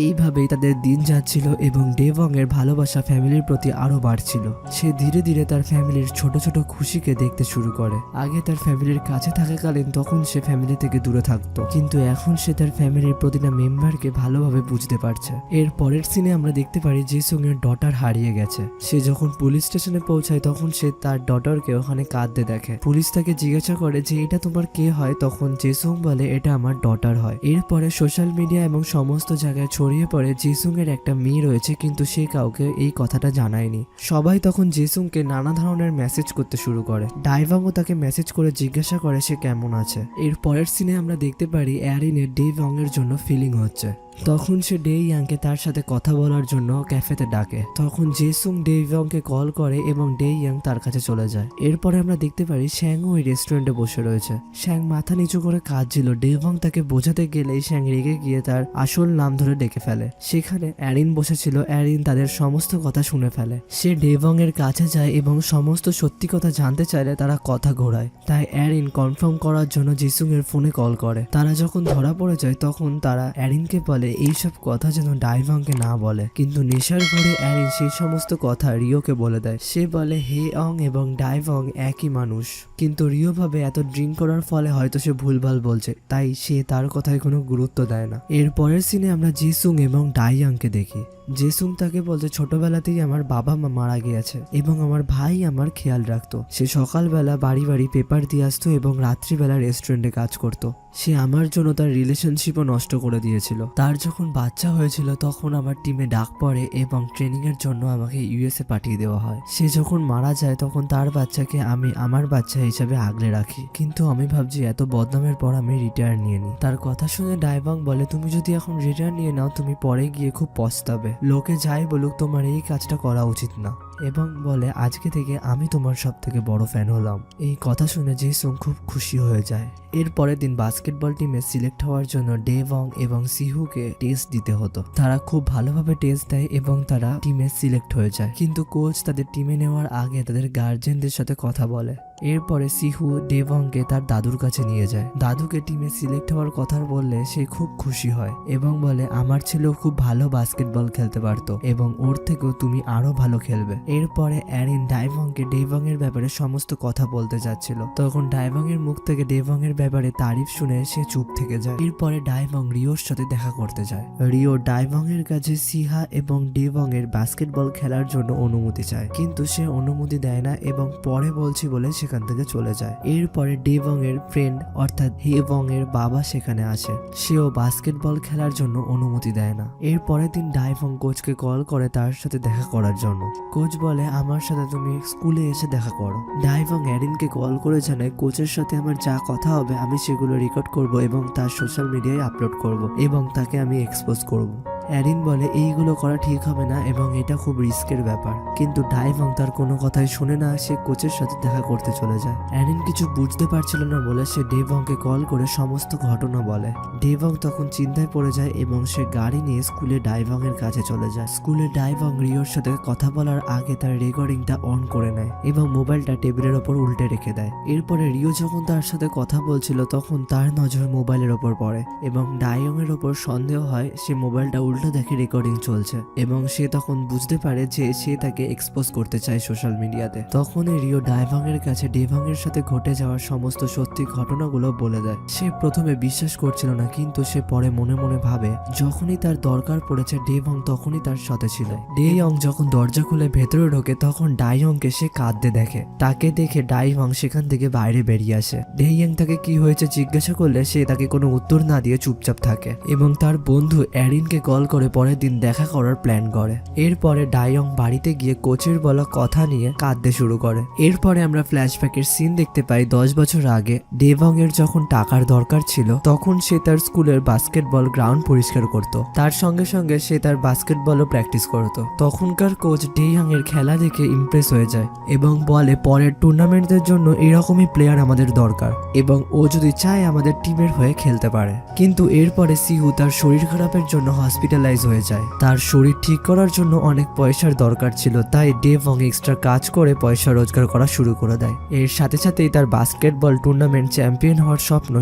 এইভাবেই তাদের দিন যাচ্ছিল এবং ডাইভং এর ভালোবাসা ফ্যামিলির প্রতি আরো বাড়ছিল। সে ধীরে ধীরে তার ফ্যামিলির ছোট ছোট খুশিকে দেখতে শুরু করে। আগে তার ফ্যামিলির কাছে থাকাকালীন তখন সে ফ্যামিলি থেকে দূরে থাকতো, কিন্তু এখন সে তার ফ্যামিলির প্রতিটা মেম্বারকে ভালোভাবে বুঝতে পারছে। এর পরের সিনে আমরা দেখতে পারি জেসুং এর ডটার হারিয়ে গেছে। সে যখন পুলিশ স্টেশনে পৌঁছায় তখন সে তার ডটারকে ওখানে কাঁদতে দেখে। পুলিশ তাকে জিজ্ঞাসা করে যে এটা তোমার কে হয়? তখন জেসুং বলে এটা আমার ডটার হয়। এরপরে সোশ্যাল মিডিয়া এবং সমস্ত জায়গায় ছড়িয়ে পড়ে জেসুং এর একটা মেয়ে রয়েছে, কিন্তু সে কাউকে এই কথাটা জানায়নি। সবাই তখন জেসুংকে নানা ধরনের মেসেজ করতে শুরু করে। ডাইভংও তাকে মেসেজ করে জিজ্ঞাসা করে সে কেমন আছে। এর পরের সিনে আমরা দেখতে পারি অ্যারিনের ডাইভং এর জন্য ফিলিং হচ্ছে। তখন সে ডেইয়াংকে তার সাথে কথা বলার জন্য ক্যাফেতে ডাকে। তখন জেসুং ডাইভংকে কল করে এবং ডেইয়াং তার কাছে চলে যায়। এরপরে আমরা দেখতে পারি শ্যাং ওই রেস্টুরেন্টে বসে রয়েছে। শ্যাং মাথা নিচু করে কাঁদছিল। ডাইভং তাকে বোঝাতে গেলেই শ্যাং রেগে গিয়ে তার আসল নাম ধরে ডেকে ফেলে। সেখানে অ্যারিন বসেছিল। অ্যারিন তাদের সমস্ত কথা শুনে ফেলে। সে ডাইভং এর কাছে যায় এবং সমস্ত সত্যি কথা জানতে চাইলে তারা কথা ঘোরায়। তাই অ্যারিন কনফার্ম করার জন্য জেসুং এর ফোনে কল করে। তারা যখন ধরা পড়ে যায় তখন তারা অ্যারিনকে বলে এইসব কথা যেন ডাইভংকে না বলে, কিন্তু নেশার ঘরে অ্যারিন সেই সমস্ত কথা রিওকে বলে দেয়। সে বলে হে অং এবং ডাইভং একই মানুষ, কিন্তু রিও ভাবে এত ড্রিঙ্ক করার ফলে হয়তো সে ভুলভাল বলছে, তাই সে তার কথায় কোনো গুরুত্ব দেয় না। এর পরের সিনে আমরা জেসুং এবং ডাইয়াংকে দেখি। জেসুং তাকে বলছে ছোটবেলাতেই আমার বাবা মা মারা গিয়েছে এবং আমার ভাই আমার খেয়াল রাখতো। সে সকালবেলা বাড়ি বাড়ি পেপার দিয়ে আসতো এবং রাত্রিবেলা রেস্টুরেন্টে কাজ করতো। সে আমার জন্য তার রিলেশনশিপও নষ্ট করে দিয়েছিল। তার যখন বাচ্চা হয়েছিল তখন আমার টিমে ডাক পড়ে এবং ট্রেনিং এর জন্য আমাকে ইউএসএ পাঠিয়ে দেওয়া হয়। সে যখন মারা যায় তখন তার বাচ্চাকে আমি আমার বাচ্চা হিসেবে আগলে রাখি, কিন্তু আমি ভাবছি এত বদনামের পর আমি রিটায়ার নিয়ে নিই। তার কথা শুনে ডাইভং বলে তুমি যদি এখন রিটায়ার নিয়ে নাও তুমি পরে গিয়ে খুব পস্তাবে। লোকে যাই বলুক তোমার এই কাজটা করা উচিত না, এবং বলে আজকে থেকে আমি তোমার সব থেকে বড় ফ্যান হলাম। এই কথা শুনে জেসুং খুব খুশি হয়ে যায়। এর পরের দিন বাস্কেটবল টিমে সিলেক্ট হওয়ার জন্য ডাইভং এবং সিহুকে টেস্ট দিতে হতো। তারা খুব ভালোভাবে টেস্ট দেয় এবং তারা টিমে সিলেক্ট হয়ে যায়, কিন্তু কোচ তাদের টিমে নেওয়ার আগে তাদের গার্জেনদের সাথে কথা বলে। এরপরে সিহু ডাইভংকে তার দাদুর কাছে নিয়ে যায়। দাদুকে টিমে সিলেক্ট হওয়ার কথা বললে সে খুব খুশি হয় এবং বলে আমার ছেলেও খুব ভালো বাস্কেটবল খেলতে পারতো এবং ওর থেকেও তুমি আরো ভালো খেলবে। এরপরে অ্যারিন ডাইভংকে ডেভং এর ব্যাপারে সমস্ত কথা বলতে যাচ্ছিল, তখন ডাইভং এর মুখ থেকে ডেভং এর ব্যাপারে তারিফ শুনে সে চুপ থেকে যায়। এরপরে ডাইভং রিওর সাথে দেখা করতে যায়। রিও ডাইভং এর কাছে সিহা এবং ডেভং এর বাস্কেটবল খেলার জন্য অনুমতি চায়, কিন্তু সে অনুমতি দেয় না এবং পরে বলছি বলে সেখান থেকে চলে যায়। এরপরে ডেভং এর ফ্রেন্ড অর্থাৎ হেভং এর বাবা সেখানে আসে, সেও বাস্কেটবল খেলার জন্য অনুমতি দেয় না। এরপরের দিন ডাইভং কোচকে কল করে তার সাথে দেখা করার জন্য। কোচ বলে আমার সাথে তুমি স্কুলে এসে দেখা করো। ডাইভং অ্যারিনকে কল করে জানায় কোচের সাথে আমার যা কথা হবে আমি সেগুলো রেকর্ড করব এবং তার সোশ্যাল মিডিয়ায় আপলোড করব এবং তাকে আমি এক্সপোজ করব। অ্যারিন বলে এইগুলো করা ঠিক হবে না এবং এটা খুব রিস্কের ব্যাপার, কিন্তু ডাইভং তার কোনো কথাই শুনে না, সে কোচের সাথে দেখা করতে চলে যায়। অ্যারিন কিছু বুঝতে পারছিল না বলে সে ডেভংকে কল করে সমস্ত ঘটনা বলে। ডেভং তখন চিন্তায় পড়ে যায় এবং সে গাড়ি নিয়ে স্কুলে ডাইভং এর কাছে চলে যায়। স্কুলে ডাইভং রিওর সাথে কথা বলার আগে তার রেকর্ডিংটা অন করে নেয় এবং মোবাইলটা টেবিলের ওপর উল্টে রেখে দেয়। এরপরে রিও যখন তার সাথে কথা বলছিল তখন তার নজর মোবাইলের ওপর পড়ে এবং ডাইভং এর ওপর সন্দেহ হয়। সে মোবাইলটা উল্টো দেখে রেকর্ডিং চলছে এবং সে তখন বুঝতে পারে যে সে তাকে এক্সপোজ করতে চায় সোশ্যাল মিডিয়াতে। তখনই রিও ডাইভং এর কাছে ডেভং এর সাথে ঘটে যাওয়ার সমস্ত সত্যি ঘটনাগুলো বলে দেয়। সে প্রথমে বিশ্বাস করছিল না, কিন্তু সে পরে মনে মনে ভাবে যখনই তার দরকার পড়েছে ডেভং তখনই তার সাথে ছিল। ডেইয়ং যখন দরজা খুলে ভেতরে ঢোকে তখন ডাইয়ংকে সে কাঁদতে দেখে। তাকে দেখে ডাইভং সেখান থেকে বাইরে বেরিয়ে আসে। ডেইয়ং তাকে কি হয়েছে জিজ্ঞাসা করলে সে তাকে কোনো উত্তর না দিয়ে চুপচাপ থাকে এবং তার বন্ধু অ্যারিনকে কল করে পরের দিন দেখা করার প্ল্যান করে। এরপরে ডাইয়ং বাড়িতে গিয়ে কোচের বলা কথা নিয়ে কাঁদতে শুরু করে। এরপরে আমরা ফ্ল্যাশব্যাকের সিন দেখতে পাই 10 বছর আগে ডেভং এর যখন টাকার দরকার ছিল তখন সে তার স্কুলের বাস্কেটবল গ্রাউন্ড পরিষ্কার করত। তার সঙ্গে সঙ্গে সে তার বাস্কেটবলও প্র্যাকটিস করত। তখনকার কোচ ডেইয়ং এর খেলা দেখে ইমপ্রেস হয়ে যায় এবং বলে পরের টুর্নামেন্টের জন্য এরকমই প্লেয়ার আমাদের দরকার এবং ও যদি চায় আমাদের টিমের হয়ে খেলতে পারে। কিন্তু এরপরে সিহু তার শরীর খারাপের জন্য হসপিটালাইজ হয়ে যায়। তার শরীর ঠিক করার জন্য অনেক পয়সার দরকার ছিল, তাই ডেভং এক্সট্রা কাজ করে পয়সা রোজগার করা শুরু করে দেয়। এর সাথে সাথেই তার বাস্কেটবল টুর্নামেন্ট চ্যাম্পিয়ন হওয়ার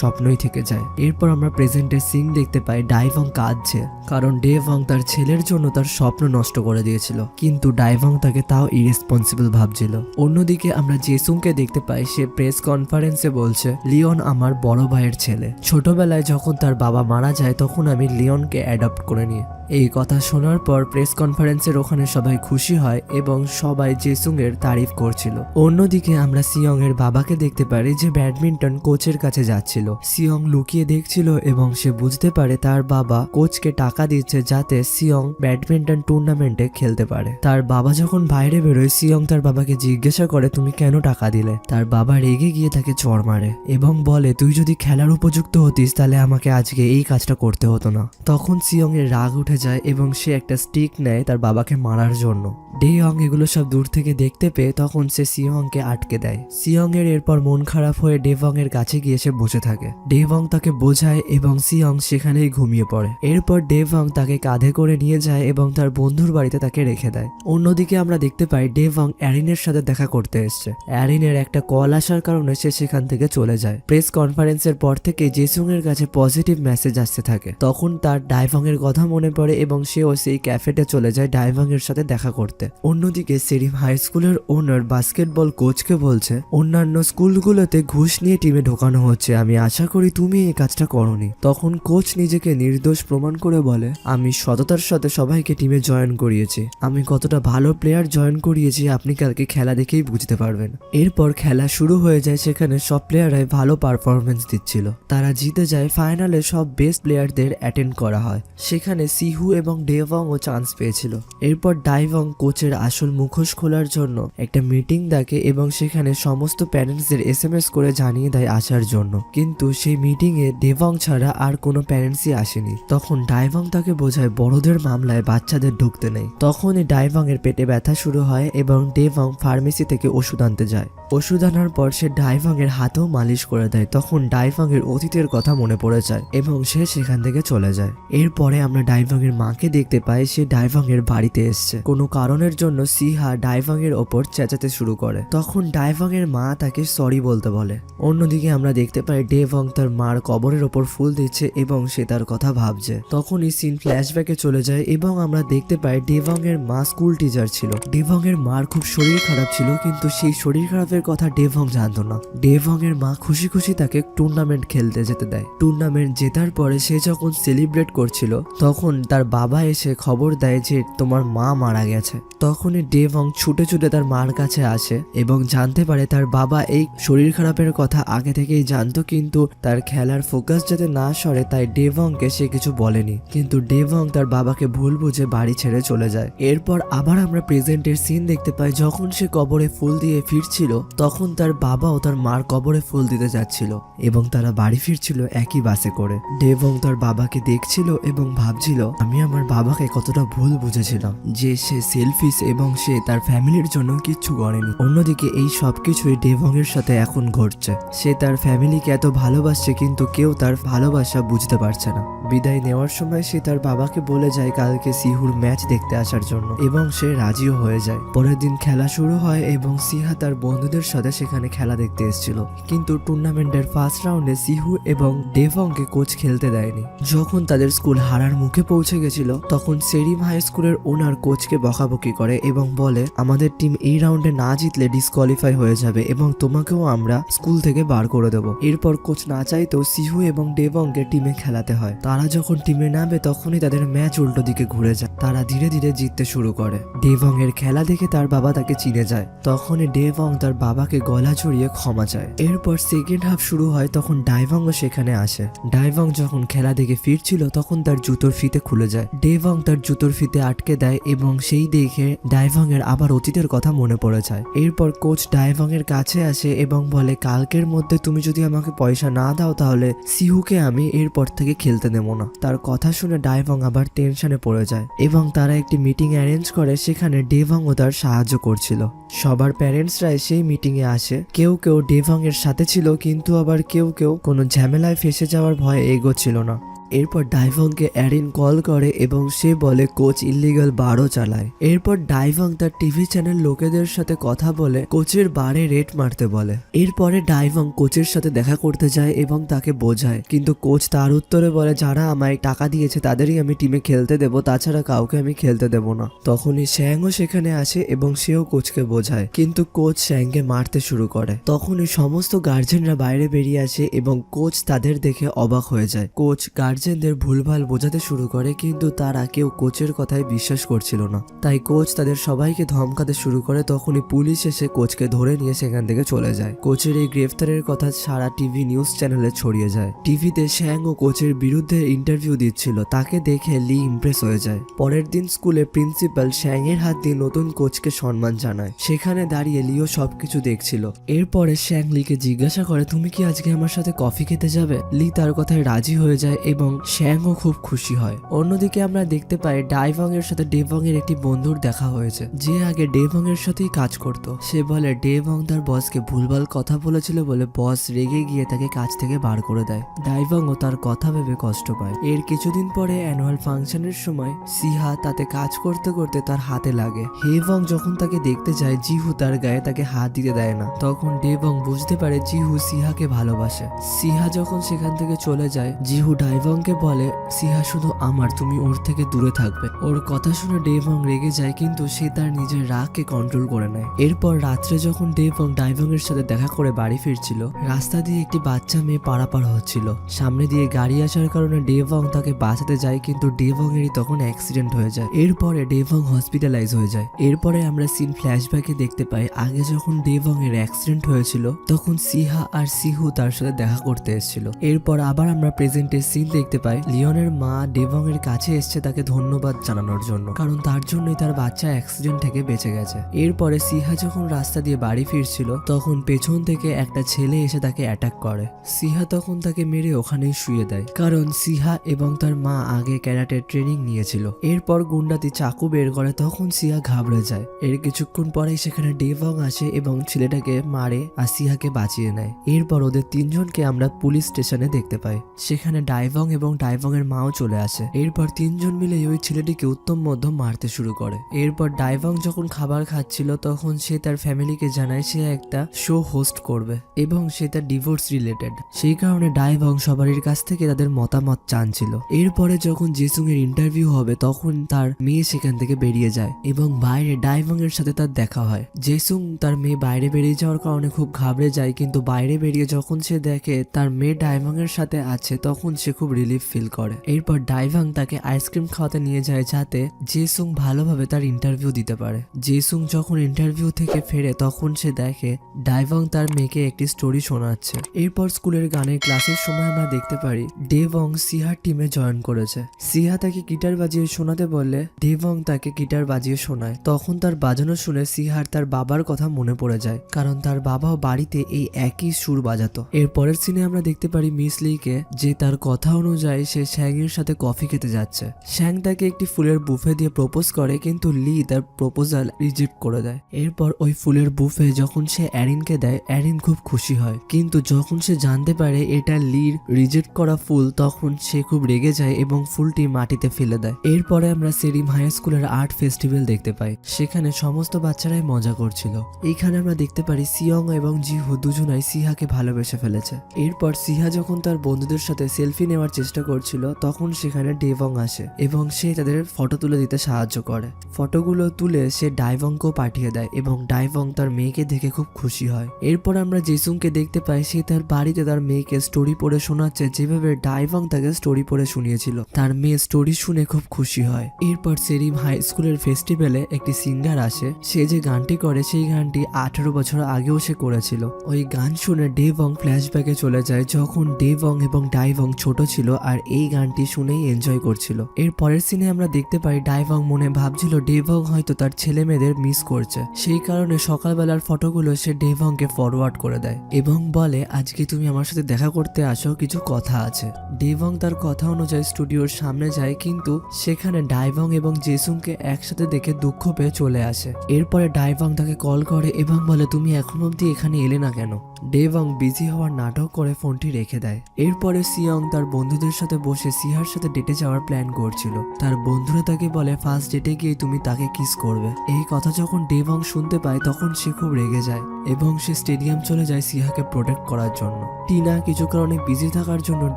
স্বপ্নই থেকে যায়। এরপর আমরা প্রেজেন্টের সিন দেখতে পাই ডাইভং কাঁদছে, কারণ ডেভং তার ছেলের জন্য তার স্বপ্ন নষ্ট করে দিয়েছিল, কিন্তু ডাইভং তাকে তাও ইরেসপন্সিবল ভাবছিল। অন্যদিকে আমরা জেসুংকে দেখতে পাই, সে প্রেস কনফারেন্সে বলছে লিওন আমার বড় ভাইয়ের ছেলে। ছোটবেলায় যখন তার বাবা মারা যায় তখন আমি লিওনকে অ্যাডপ্ট করে নিই। এই কথা শোনার পর প্রেস কনফারেন্সের ওখানে সবাই খুশি হয় এবং সবাই জেসুং এর তারিফ করছিল। অন্যদিকে আমরা সিয়ং এর বাবাকে দেখতে পারি যে ব্যাডমিন্টন কোচের কাছে যাচ্ছিল। সিয়ং লুকিয়ে দেখছিল এবং সে বুঝতে পারে তার বাবা কোচকে টাকা দিচ্ছে যাতে সিয়ং ব্যাডমিন্টন টুর্নামেন্টে খেলতে পারে। তার বাবা যখন বাইরে বেরোয় সিয়ং তার বাবাকে জিজ্ঞাসা করে তুমি কেন টাকা দিলে। তার বাবা রেগে গিয়ে তাকে চড় মারে এবং বলে তুই যদি খেলার উপযুক্ত হতিস তাহলে আমাকে আজকে এই কাজটা করতে হতো না। তখন সিয়ং এর রাগ উঠে যায় এবং সে একটা স্টিক নেয় তার বাবাকে মারার জন্য। ডেইয়ং এগুলো সব দূর থেকে দেখতে পেয়ে তখন সে সিয়ংকে আটকে দেয়। সিয়ং এর এরপর মন খারাপ হয়ে ডেভং এর কাছে গিয়ে সে বসে থাকে। ডেভং তাকে বোঝায় এবং সিয়ং সেখানেই ঘুমিয়ে পড়ে। এরপর ডেভং তাকে কাঁধে করে নিয়ে যায় এবং তার বন্ধুর বাড়িতে তাকে রেখে দেয়। অন্যদিকে আমরা দেখতে পাই ডেভং অ্যারিনের সাথে দেখা করতে এসছে। অ্যারিনের একটা কল আসার কারণে সে সেখান থেকে চলে যায়। প্রেস কনফারেন্সের পর থেকে জেসুং এর কাছে পজিটিভ মেসেজ আসতে থাকে। তখন তার ডাইভং এর কথা মনে পড়ে এবং সেও সেই ক্যাফেতে চলে যায় ডাইভং এর সাথে দেখা করতে। অন্যদিকে সেরিম হাই স্কুলের ওনার বাস্কেটবল কোচকে বলছে অন্যান্য স্কুলগুলোতে ঘুষ নিয়ে টিমে ঢোকানো হচ্ছে, আমি আশা করি তুমি এই কাজটা করোনি। তখন কোচ নিজেকে নির্দোষ প্রমাণ করে বলে আমি সততার সাথে সবাইকে টিমে জয়েন করিয়েছি, আমি কতটা ভালো প্লেয়ার জয়েন করিয়েছি আপনি কালকে খেলা দেখেই বুঝতে পারবেন। এরপর খেলা শুরু হয়ে যায়, সেখানে সব প্লেয়াররাই ভালো পারফরমেন্স দিচ্ছিল। তারা জিতে যায়। ফাইনালে সব বেস্ট প্লেয়ারদের অ্যাটেন্ড করা হয়। সেখানে সিহু এবং ডেভং ও চান্স পেয়েছিল। এরপর ডাইভং কোচের আসল মুখোশ খোলার জন্য একটা মিটিং ডাকে এবং সেখানে সমস্ত প্যারেন্টসদের SMS করে জানিয়ে দেয় আসার জন্য, কিন্তু সেই মিটিং এ ডেভং ছাড়া আর কোনো প্যারেন্টসই আসেনি। তখন ডাইভং তাকে বোঝায় বড়দের মামলায় বাচ্চাদের ঢুকতে নেই। তখনই ডাইভং এর পেটে ব্যথা শুরু হয় এবং ডেভং ফার্মেসি থেকে ওষুধ আনতে যায়। ওষুধ আনার পর সে ডাইভাং এর হাতেও মালিশ করে দেয়। তখন ডাইভাং এর অতীতের কথা মনে পড়ে যায় এবং সে সেখান থেকে চলে যায়। এরপরে আমরা ডাইভাং এর মাকে দেখতে পাই, সে ডাইভাং এর বাড়িতে এসছে। কোনো কারণের জন্য সিহা ডাইভাং এর ওপর চেঁচাতে শুরু করে। তখন ডাইভাং এর মা তাকে সরি বলতে বলে। অন্যদিকে আমরা দেখতে পাই ডেভং তার মার কবরের ওপর ফুল দিচ্ছে এবং সে তার কথা ভাবছে। তখনই সিন ফ্ল্যাশব্যাকে চলে যায় এবং আমরা দেখতে পাই ডেভং এর মা স্কুল টিচার ছিল। ডেভং এর মার খুব শরীর খারাপ ছিল, কিন্তু সেই শরীর খারাপের কথা ডেভং জানতো না। ডেভং এর মা খুশি খুশি তাকে টুর্নামেন্ট খেলতে যেতে দেয়। টুর্নামেন্ট জেতার পরে সে যখন সেলিব্রেট করছিল তখন তার বাবা এসে খবর দেয় যে তোমার মা মারা গেছে। তখনই ডেভং ছুটে ছুটে তার মার কাছে আসে এবং জানতে পারে তার বাবা এই শরীর খারাপের কথা আগে থেকেই জানতো, কিন্তু তার খেলার ফোকাস যাতে না সরে তাই ডেভংকে সে কিছু বলেনি। কিন্তু ডেভং তার বাবাকে ভুল বুঝে বাড়ি ছেড়ে চলে যায়। এরপর আবার আমরা প্রেজেন্টের সিন দেখতে পাই, যখন সে কবরে ফুল দিয়ে ফিরছিল তখন তার বাবা ও তার মার কবরে ফুল দিতে যাচ্ছিল এবং তারা বাড়ি ফিরছিল একই বাসে করে। ডেভং তার বাবাকে দেখছিল এবং ভাবছিল আমি আমার বাবাকে কতটা ভুল বুঝেছিলাম, যে সে সেলফিশ এবং সে তার ফ্যামিলির জন্য কিচ্ছু করেনি। অন্যদিকে এই সবকিছুই ডেভং এর সাথে এখন ঘটছে। সে তার ফ্যামিলিকে এত ভালোবাসছে কিন্তু কেউ তার ভালোবাসা বুঝতে পারছে না। বিদায় নেওয়ার সময় সে তার বাবাকে বলে যায় কালকে সিহুর ম্যাচ দেখতে আসার জন্য এবং সে রাজিও হয়ে যায়। পরের দিন খেলা শুরু হয় এবং সিহা তার বন্ধুদের সাথে সেখানে খেলা দেখতে এসেছিল, কিন্তু টুর্নামেন্টের ফার্স্ট রাউন্ডে সিহু এবং ডেভংকে কোচ খেলতে দেয়নি। যখন তাদের স্কুল হারার মুখে পৌঁছে গেছিল তখন সেরিম হাই স্কুলের ওনার কোচকে বকাবকি করে এবং বলে আমাদের টিম এই রাউন্ডে না জিতলে ডিসকোয়ালিফাই হয়ে যাবে এবং তোমাকেও আমরা স্কুল থেকে বার করে দেব। এরপর কোচ না চাইতেও সিহু এবং ডেভংকে টিমে খেলাতে হয়। তারা যখন টিমে নামে তখনই তাদের ম্যাচ উল্টো দিকে ঘুরে যায়। তারা ধীরে ধীরে জিততে শুরু করে। ডেভং এর খেলা দেখে তার বাবা তাকে চিনে যায়। তখনই ডেভং তার বাবাকে গলা জড়িয়ে ক্ষমা চায়। এরপর সেকেন্ড হাফ শুরু হয়, তখন ডাইভাংও সেখানে আসে। ডাইভাং যখন খেলা দেখে ফিরছিল তখন তার জুতোর ফিতে খুলে যায়। ডেভং তার জুতোর ফিতে আটকে দেয় এবং সেই দেখে ডাইভাং এর আবার অতীতের কথা মনে পড়ে যায়। এরপর কোচ ডাইভাং এর কাছে আসে এবং বলে কালকের মধ্যে তুমি যদি আমাকে পয়সা না দাও তাহলে সিহুকে আমি এরপর থেকে খেলতে দেব না। তার কথা শুনে ডাইভাং আবার টেনশনে পড়ে যায় এবং তারা একটি মিটিং অ্যারেঞ্জ করে, সেখানে ডেভংও তার সাহায্য করছিল। সবার প্যারেন্টসরাই সেই মিটিং এ আসে। কেউ কেউ ডেভং এর সাথে ছিল কিন্তু আবার কেউ কেউ কোনো ঝামেলায় ফেসে যাওয়ার ভয়ে এগোচ্ছিল না। এরপর ডাইভাংকে অ্যারিন কল করে এবং সে বলে কোচ ইল্লিগাল বারও চালায়। এরপর ডাইভাং তার টিভি চ্যানেল লোকেদের সাথে কথা বলে কোচের বারে রেট মারতে বলে। এরপরে ডাইভাং কোচের সাথে দেখা করতে যায় এবং তাকে বোঝায়, কিন্তু কোচ তার উত্তরে বলে যারা আমায় টাকা দিয়েছে তাদেরই আমি টিমে খেলতে দেব, তাছাড়া কাউকে আমি খেলতে দেব না। তখনই শ্যাংও সেখানে আসে এবং সেও কোচকে বোঝায়, কিন্তু কোচ শ্যাংকে মারতে শুরু করে। তখনই সমস্ত গার্জেনরা বাইরে বেরিয়ে আসে এবং কোচ তাদের দেখে অবাক হয়ে যায়। কোচ গার্জেনদের ভুলভাল বোঝাতে শুরু করে, কিন্তু তারা কেউ কোচের কথায় বিশ্বাস করছিল না। তাই কোচ তাদের সবাইকে ধমকাতে শুরু করে। তখনই পুলিশ এসে কোচকে ধরে নিয়ে সেখান থেকে চলে যায়। কোচের এই গ্রেফতারের কথা সারা টিভি নিউজ চ্যানেলে ছড়িয়ে যায়। টিভিতে শ্যাং ও কোচের বিরুদ্ধে ইন্টারভিউ দিচ্ছিল, তাকে দেখে লি ইমপ্রেস হয়ে যায়। পরের দিন স্কুলে প্রিন্সিপাল শ্যাং এর হাত দিয়ে নতুন কোচকে সম্মান জানায়। সেখানে দাঁড়িয়ে লিও সবকিছু দেখছিল। এরপরে শ্যাং লিকে জিজ্ঞাসা করে তুমি কি আজকে আমার সাথে কফি খেতে যাবে? লি তার কথায় রাজি হয়ে যায় এবং শ্যাংও খুব খুশি হয়। অন্যদিকে আমরা দেখতে পাই ডাইভাং এর সাথে ডেভং এর একটি বন্ধুর দেখা হয়েছে, যে আগে ডেভং এর সাথেই কাজ করত। সে বলে ডেভং তার বসকে ভুলভাল কথা বলেছিল বলে বস রেগে গিয়ে তাকে কাজ থেকে বার করে দেয়। ডাইভাংও তার কথা ভেবে কষ্ট পায়। এর কিছুদিন পরে অ্যানুয়াল ফাংশনের সময় সিহা তাতে কাজ করতে করতে তার হাতে লাগে। হেভং যখন তাকে দেখতে যায় জিহু তার গায়ে তাকে হাত দিতে দেয় না। তখন ডেভং বুঝতে পারে জিহু সিহাকে ভালোবাসে। সিহা যখন সেখান থেকে চলে যায় জিহু ডাইভাংকে বলে সিহা শুধু আমার, তুমি ওর থেকে দূরে থাকবে। ওর কথা শুনে ডেভং রেগে যায়, কিন্তু সে তার নিজের রাগকে কন্ট্রোল করে নেয়। এরপর রাত্রে যখন ডেভং ডাইভাং এর সাথে দেখা করে বাড়ি ফিরছিল, রাস্তা দিয়ে একটি বাচ্চা মেয়ে পারাপার হচ্ছিল। সামনে দিয়ে গাড়ি আসার কারণে ডেভং তাকে বাঁচাতে যায়, কিন্তু ডেভং এরই তখন অ্যাক্সিডেন্ট হয়ে যায়। এরপরে ডেভং হসপিটালাইজ হয়ে যায়। এরপরে আমরা সিন ফ্ল্যাশব্যাকে দেখতে পাই আগে যখন ডেভং এর অ্যাক্সিডেন্ট হয়েছিল তখন সিহা আর সিহু তার সাথে দেখা করতে এসেছিল। এরপর আবার আমরা প্রেজেন্টের সিন দেখতে পাই লিওনের মা ডেভং এর কাছে এসছে তাকে ধন্যবাদ জানানোর জন্য, কারণ তার জন্যই তার বাচ্চা অ্যাক্সিডেন্ট থেকে বেঁচে গেছে। এরপরে সিহা যখন রাস্তা দিয়ে বাড়ি ফিরছিল তখন পেছন থেকে একটা ছেলে এসে তাকে অ্যাটাক করে। সিহা তখন তাকে মেরে ওখানেই শুয়ে দেয়, কারণ সিহা এবং তার মা আগে ক্যারাটে ট্রেনিং নিয়েছিল। এরপর গুন্ডাটি চাকু বের করে, তখন সিহা ঘাবড়ে যায়। এর কিছুক্ষণ পরেই সেখানে ডেভং আসে এবং ছেলেটাকে মারে আর সিহাকে বাঁচিয়ে নেয়। এরপর ওদের তিনজনকে আমরা পুলিশ স্টেশনে দেখতে পাই। সেখানে ডাইভং এবং ডাইভং এর মাও চলে আসে। এরপর তিনজন মিলে ওই ছেলেটিকে উত্তম মধ্যম মারতে শুরু করে। এরপর ডাইভং যখন খাবার খাচ্ছিল তখন সে তার ফ্যামিলিকে জানায় সে একটা শো হোস্ট করবে এবং সে তার ডিভোর্স রিলেটেড। সেই কারণে ডাইভং সবারই কাছ থেকে তাদের মতামত চানছিল। এরপরে যখন জেসুং এর ইন্টারভিউ হবে তখন তার মেয়ে সেখান থেকে বেরিয়ে যায় এবং বাইরে ডাইভং এর সাথে তার দেখা হয়। জেসুং তার মেয়ে বাইরে বেরিয়ে যাওয়ার কারণে খুব ঘাবড়ে যায়, কিন্তু বাইরে বেরিয়ে যখন সে দেখে তার মেয়ে ডাইভং এর সাথে আছে তখন সে খুব রিলিফ ফিল করে। এরপর ডাইভং তাকে আইসক্রিম খাওয়াতে নিয়ে যায় যাতে জেসুং ভালোভাবে তার ইন্টারভিউ দিতে পারে। জেসুং যখন ইন্টারভিউ থেকে ফেরে তখন সে দেখে ডাইভং তার মেয়েকে একটি স্টোরি শোনাচ্ছে। এরপর স্কুলের গানের ক্লাসের সময় আমরা দেখতে পারি ডেভং সিহার টিমে জয়েন করেছে। সিহা তাকে গিটার বাজিয়ে শোনাতে বললে ডেভং তাকে গিটার বাজিয়ে শোনায়। তখন তার বাজানো শুনে সিহার তার বাবার কথা মনে পড়ে যায়, কারণ তার বাবাও বাড়িতে এই একই সুর বাজাতো। এর পরের সিনে আমরা দেখতে পারি মিস লিকে, যে তার কথা অনুযায়ী সে শ্যাং এর সাথে কফি খেতে যাচ্ছে। শ্যাং তাকে একটি ফুলের বুফে দিয়ে প্রপোজ করে, কিন্তু লি তার প্রপোজাল রিজেক্ট করে দেয়। এরপর ওই ফুলের বুফে যখন সে অ্যারিনকে দেয় অ্যারিন খুব খুশি হয়, কিন্তু যখন সে জানতে পারে এটা লির রিজেক্ট করা ফুল তখন সে খুব রেগে যায় এবং ফুলটি মাটিতে ফেলে দেয়। এরপরে আমরা সেরিম হাই স্কুলের আর্ট ফেস্টিভ্যাল দেখতে পাই। সেখানে সমস্ত বাচ্চারাই মজা করছিল। এইখানে আমরা দেখতে পারি সিয়ং এবং জিহু দুজনাই সিহাকে ভালোবেসে ফেলেছে। এরপর সিহা যখন তার বন্ধুদের সাথে সেলফি নেওয়ার চেষ্টা করছিল তখন সেখানে ডেভং আসে এবং সে তাদের ফটো তুলে দিতে সাহায্য করে। ফটোগুলো তুলে সে ডাইভংকেও পাঠিয়ে দেয় এবং ডাইভং তার মেয়েকে দেখে খুব খুশি হয়। এরপর আমরা জেসুংকে দেখতে পাই সে তার বাড়িতে তার মেয়েকে স্টোরি পড়ে শোনাচ্ছে, যেভাবে ডাইভং তাকে স্টোরি পড়ে শুনিয়েছিল। তার মেয়ে স্টোরি শুনে খুব খুশি হয়। এরপর সেরিম হাই স্কুলের ফেস্টিভ্যালে একটি সিঙ্গার আসে। সে যে গানটি করে সেই গানটি 18 বছর আগেও সে করেছিল। ওই গান শুনে ডেভং ফ্ল্যাশব্যাকে চলে যায় যখন ডেভং এবং ডাইভং ছোট ছিল আর এই গানটি শুনেই এনজয় করছিল। এর পরের সিনে আমরা দেখতে পাই ডাইভং মনে ভাবছিল ডেভং হয়তো তার ছেলে মেয়েদের মিস করছে। সেই কারণে সকালবেলার ফটোগুলো সে ডেভংকে ফরওয়ার্ড করে দেয় এবং বলে আজকে তুমি আমার সাথে দেখা করতে আসো, কিছু কথা আছে। ডেভং তার কথা অনুযায়ী স্টুডিওর সামনে যায়, কিন্তু সেখানে ডাইভং এবং জেসুংকে একসাথে দেখে দুঃখ পেয়ে চলে আসে। এরপরে ডাইভং তাকে কল করে এবং বলে তুমি এখন অব্দি এখানে এলে না কেন। ডেভং বিজি হওয়ার নাটক করে ফোনটি রেখে দেয়। এরপরে সিয়ং তার বন্ধুদের সাথে বসে সিহার সাথে ডেটে যাওয়ার প্ল্যান করছিল। তার বন্ধুরা তাকে বলে ফার্স্ট ডেটে গিয়ে তুমি তাকে কিস করবে। এই কথা যখন ডেভং শুনতে পায় তখন সে খুব রেগে যায় এবং সে স্টেডিয়াম চলে যায় সিহাকে প্রোটেক্ট করার জন্য। টিনা কিছু কারণে বিজি থাকার জন্য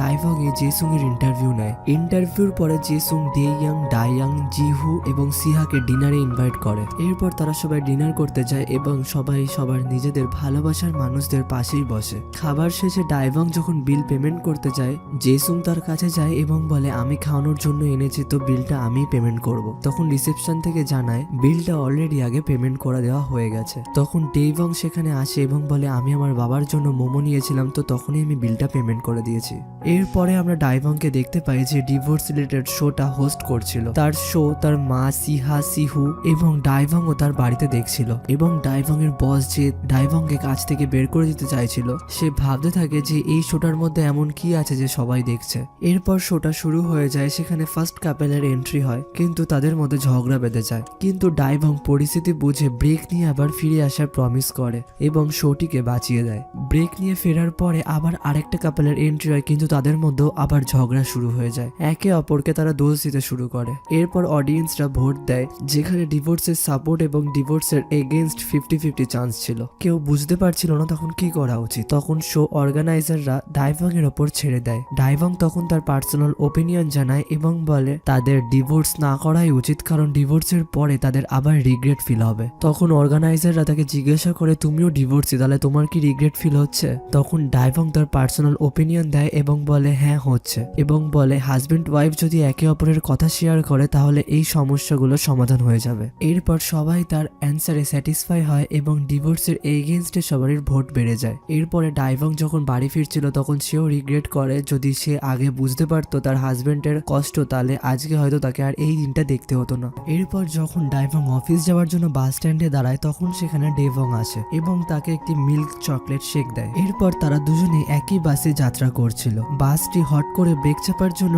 ডাইভং এ জেসুং এর ইন্টারভিউ নেয়। ইন্টারভিউর পরে জেসুং ডেইয়াং, ডাইয়াং, জিহু এবং সিহাকে ডিনারে ইনভাইট করে। এরপর তারা সবাই ডিনার করতে যায় এবং সবাই সবার নিজেদের ভালোবাসার মানুষদের পাশেই বসে। খাবার শেষে ডাইভং যখন বিল পেমেন্ট করতে যায় জেসুং তার কাছে যায় এবং বলে আমি খাওয়ানোর জন্য এনেছি তো বিলটা আমি পেমেন্ট করব। তখন রিসেপশন থেকে জানায় বিলটা অলরেডি আগে পেমেন্ট করে দেওয়া হয়ে গেছে। তখন ডেইভং সেখানে আসে এবং বলে আমি আমার বাবার জন্য মোমো নিয়েছিলাম তো তখনই আমি বিলটা পেমেন্ট করে দিয়েছি। এরপরে আমরা ডাইভংকে দেখতে পাই যে ডিভোর্স রিলেটেড শোটা হোস্ট করছিল। তার শো তার মা সিহা, সিহু এবং ডাইভংও তার বাড়িতে দেখছিল এবং ডাইভং এর বস যে ডাইভংকে কাজ থেকে বের করে দিতে চাইছিল সে ভাবতে থাকে যে এই শোটার মধ্যে এমন কি আছে যে সবাই দেখছে। এরপর শোটা শুরু হয়ে যায়। সেখানে ফার্স্ট কাপেলের এন্ট্রি হয়, কিন্তু তাদের মধ্যে ঝগড়া বেঁধে যায়। কিন্তু ডাইভং পরিস্থিতি বুঝে ব্রেক নিয়ে আবার ফিরে আসার প্রমিস করে এবং শোটিকে বাঁচিয়ে দেয়। ব্রেক নিয়ে ফেরার পরে আবার আরেকটা কাপেলের এন্ট্রি হয়, কিন্তু তাদের মধ্যেও আবার ঝগড়া শুরু হয়ে যায়। একে অপরকে তারা দোষ দিতে শুরু করে। এরপর অডিয়েন্সরা ভোট দেয়, যেখানে ডিভোর্সের সাপোর্ট এবং ডিভোর্সের এগেইনস্ট 50-50 চান্স ছিল। কেউ বুঝতে পারছিল না তখন কি করা উচিত। তখন শো অর্গানাইজাররা ডাইভং এর ওপর ছেড়ে দেয়। ডাইভং তখন তার পার্সোনাল ওপিনিয়ন জানায় এবং বলে তাদের ডিভোর্স না করাই উচিত, কারণ ডিভোর্সের পরে তাদের আবার রিগ্রেট ফিল হবে। তখন অর্গানাইজাররা তাকে জিজ্ঞাসা করে তুমিও ডিভোর্সি, তাহলে তোমার কি রিগ্রেট ফিল হচ্ছে? তখন ডাইভং তার পার্সোনাল ওপিনিয়ন দেয় এবং বলে হ্যাঁ হচ্ছে, এবং বলে হাজবেন্ড ওয়াইফ যদি একে অপরের কথা শেয়ার করে তাহলে এই সমস্যাগুলো সমাধান হয়ে যাবে। এরপর সবাই তার অ্যান্সারে স্যাটিসফাই হয় এবং ডিভোর্সের এগেইনস্টে সবারই ভোট বেড়ে যায়। এরপরে ডাইভং যখন বাড়ি ফিরছিল তখন সেও রিগ্রেট করে যদি সে আগে বুঝতে পারতো তার হাজবেন্ডের কষ্ট, তাহলে আজকে হয়তো তাকে আর এই দিনটা দেখতে হতো না। এরপর যখন ডাইভং অফিস যাওয়ার জন্য বাস স্ট্যান্ডে দাঁড়ায় তখন সেখানে ডেভং আসে এবং তাকে একটি মিল্ক চকলেট শেক দেয়। এরপর তারা দুজনে একই বাসে যাত্রা করছিল। বাসটি হট করে ব্রেক চাপার জন্য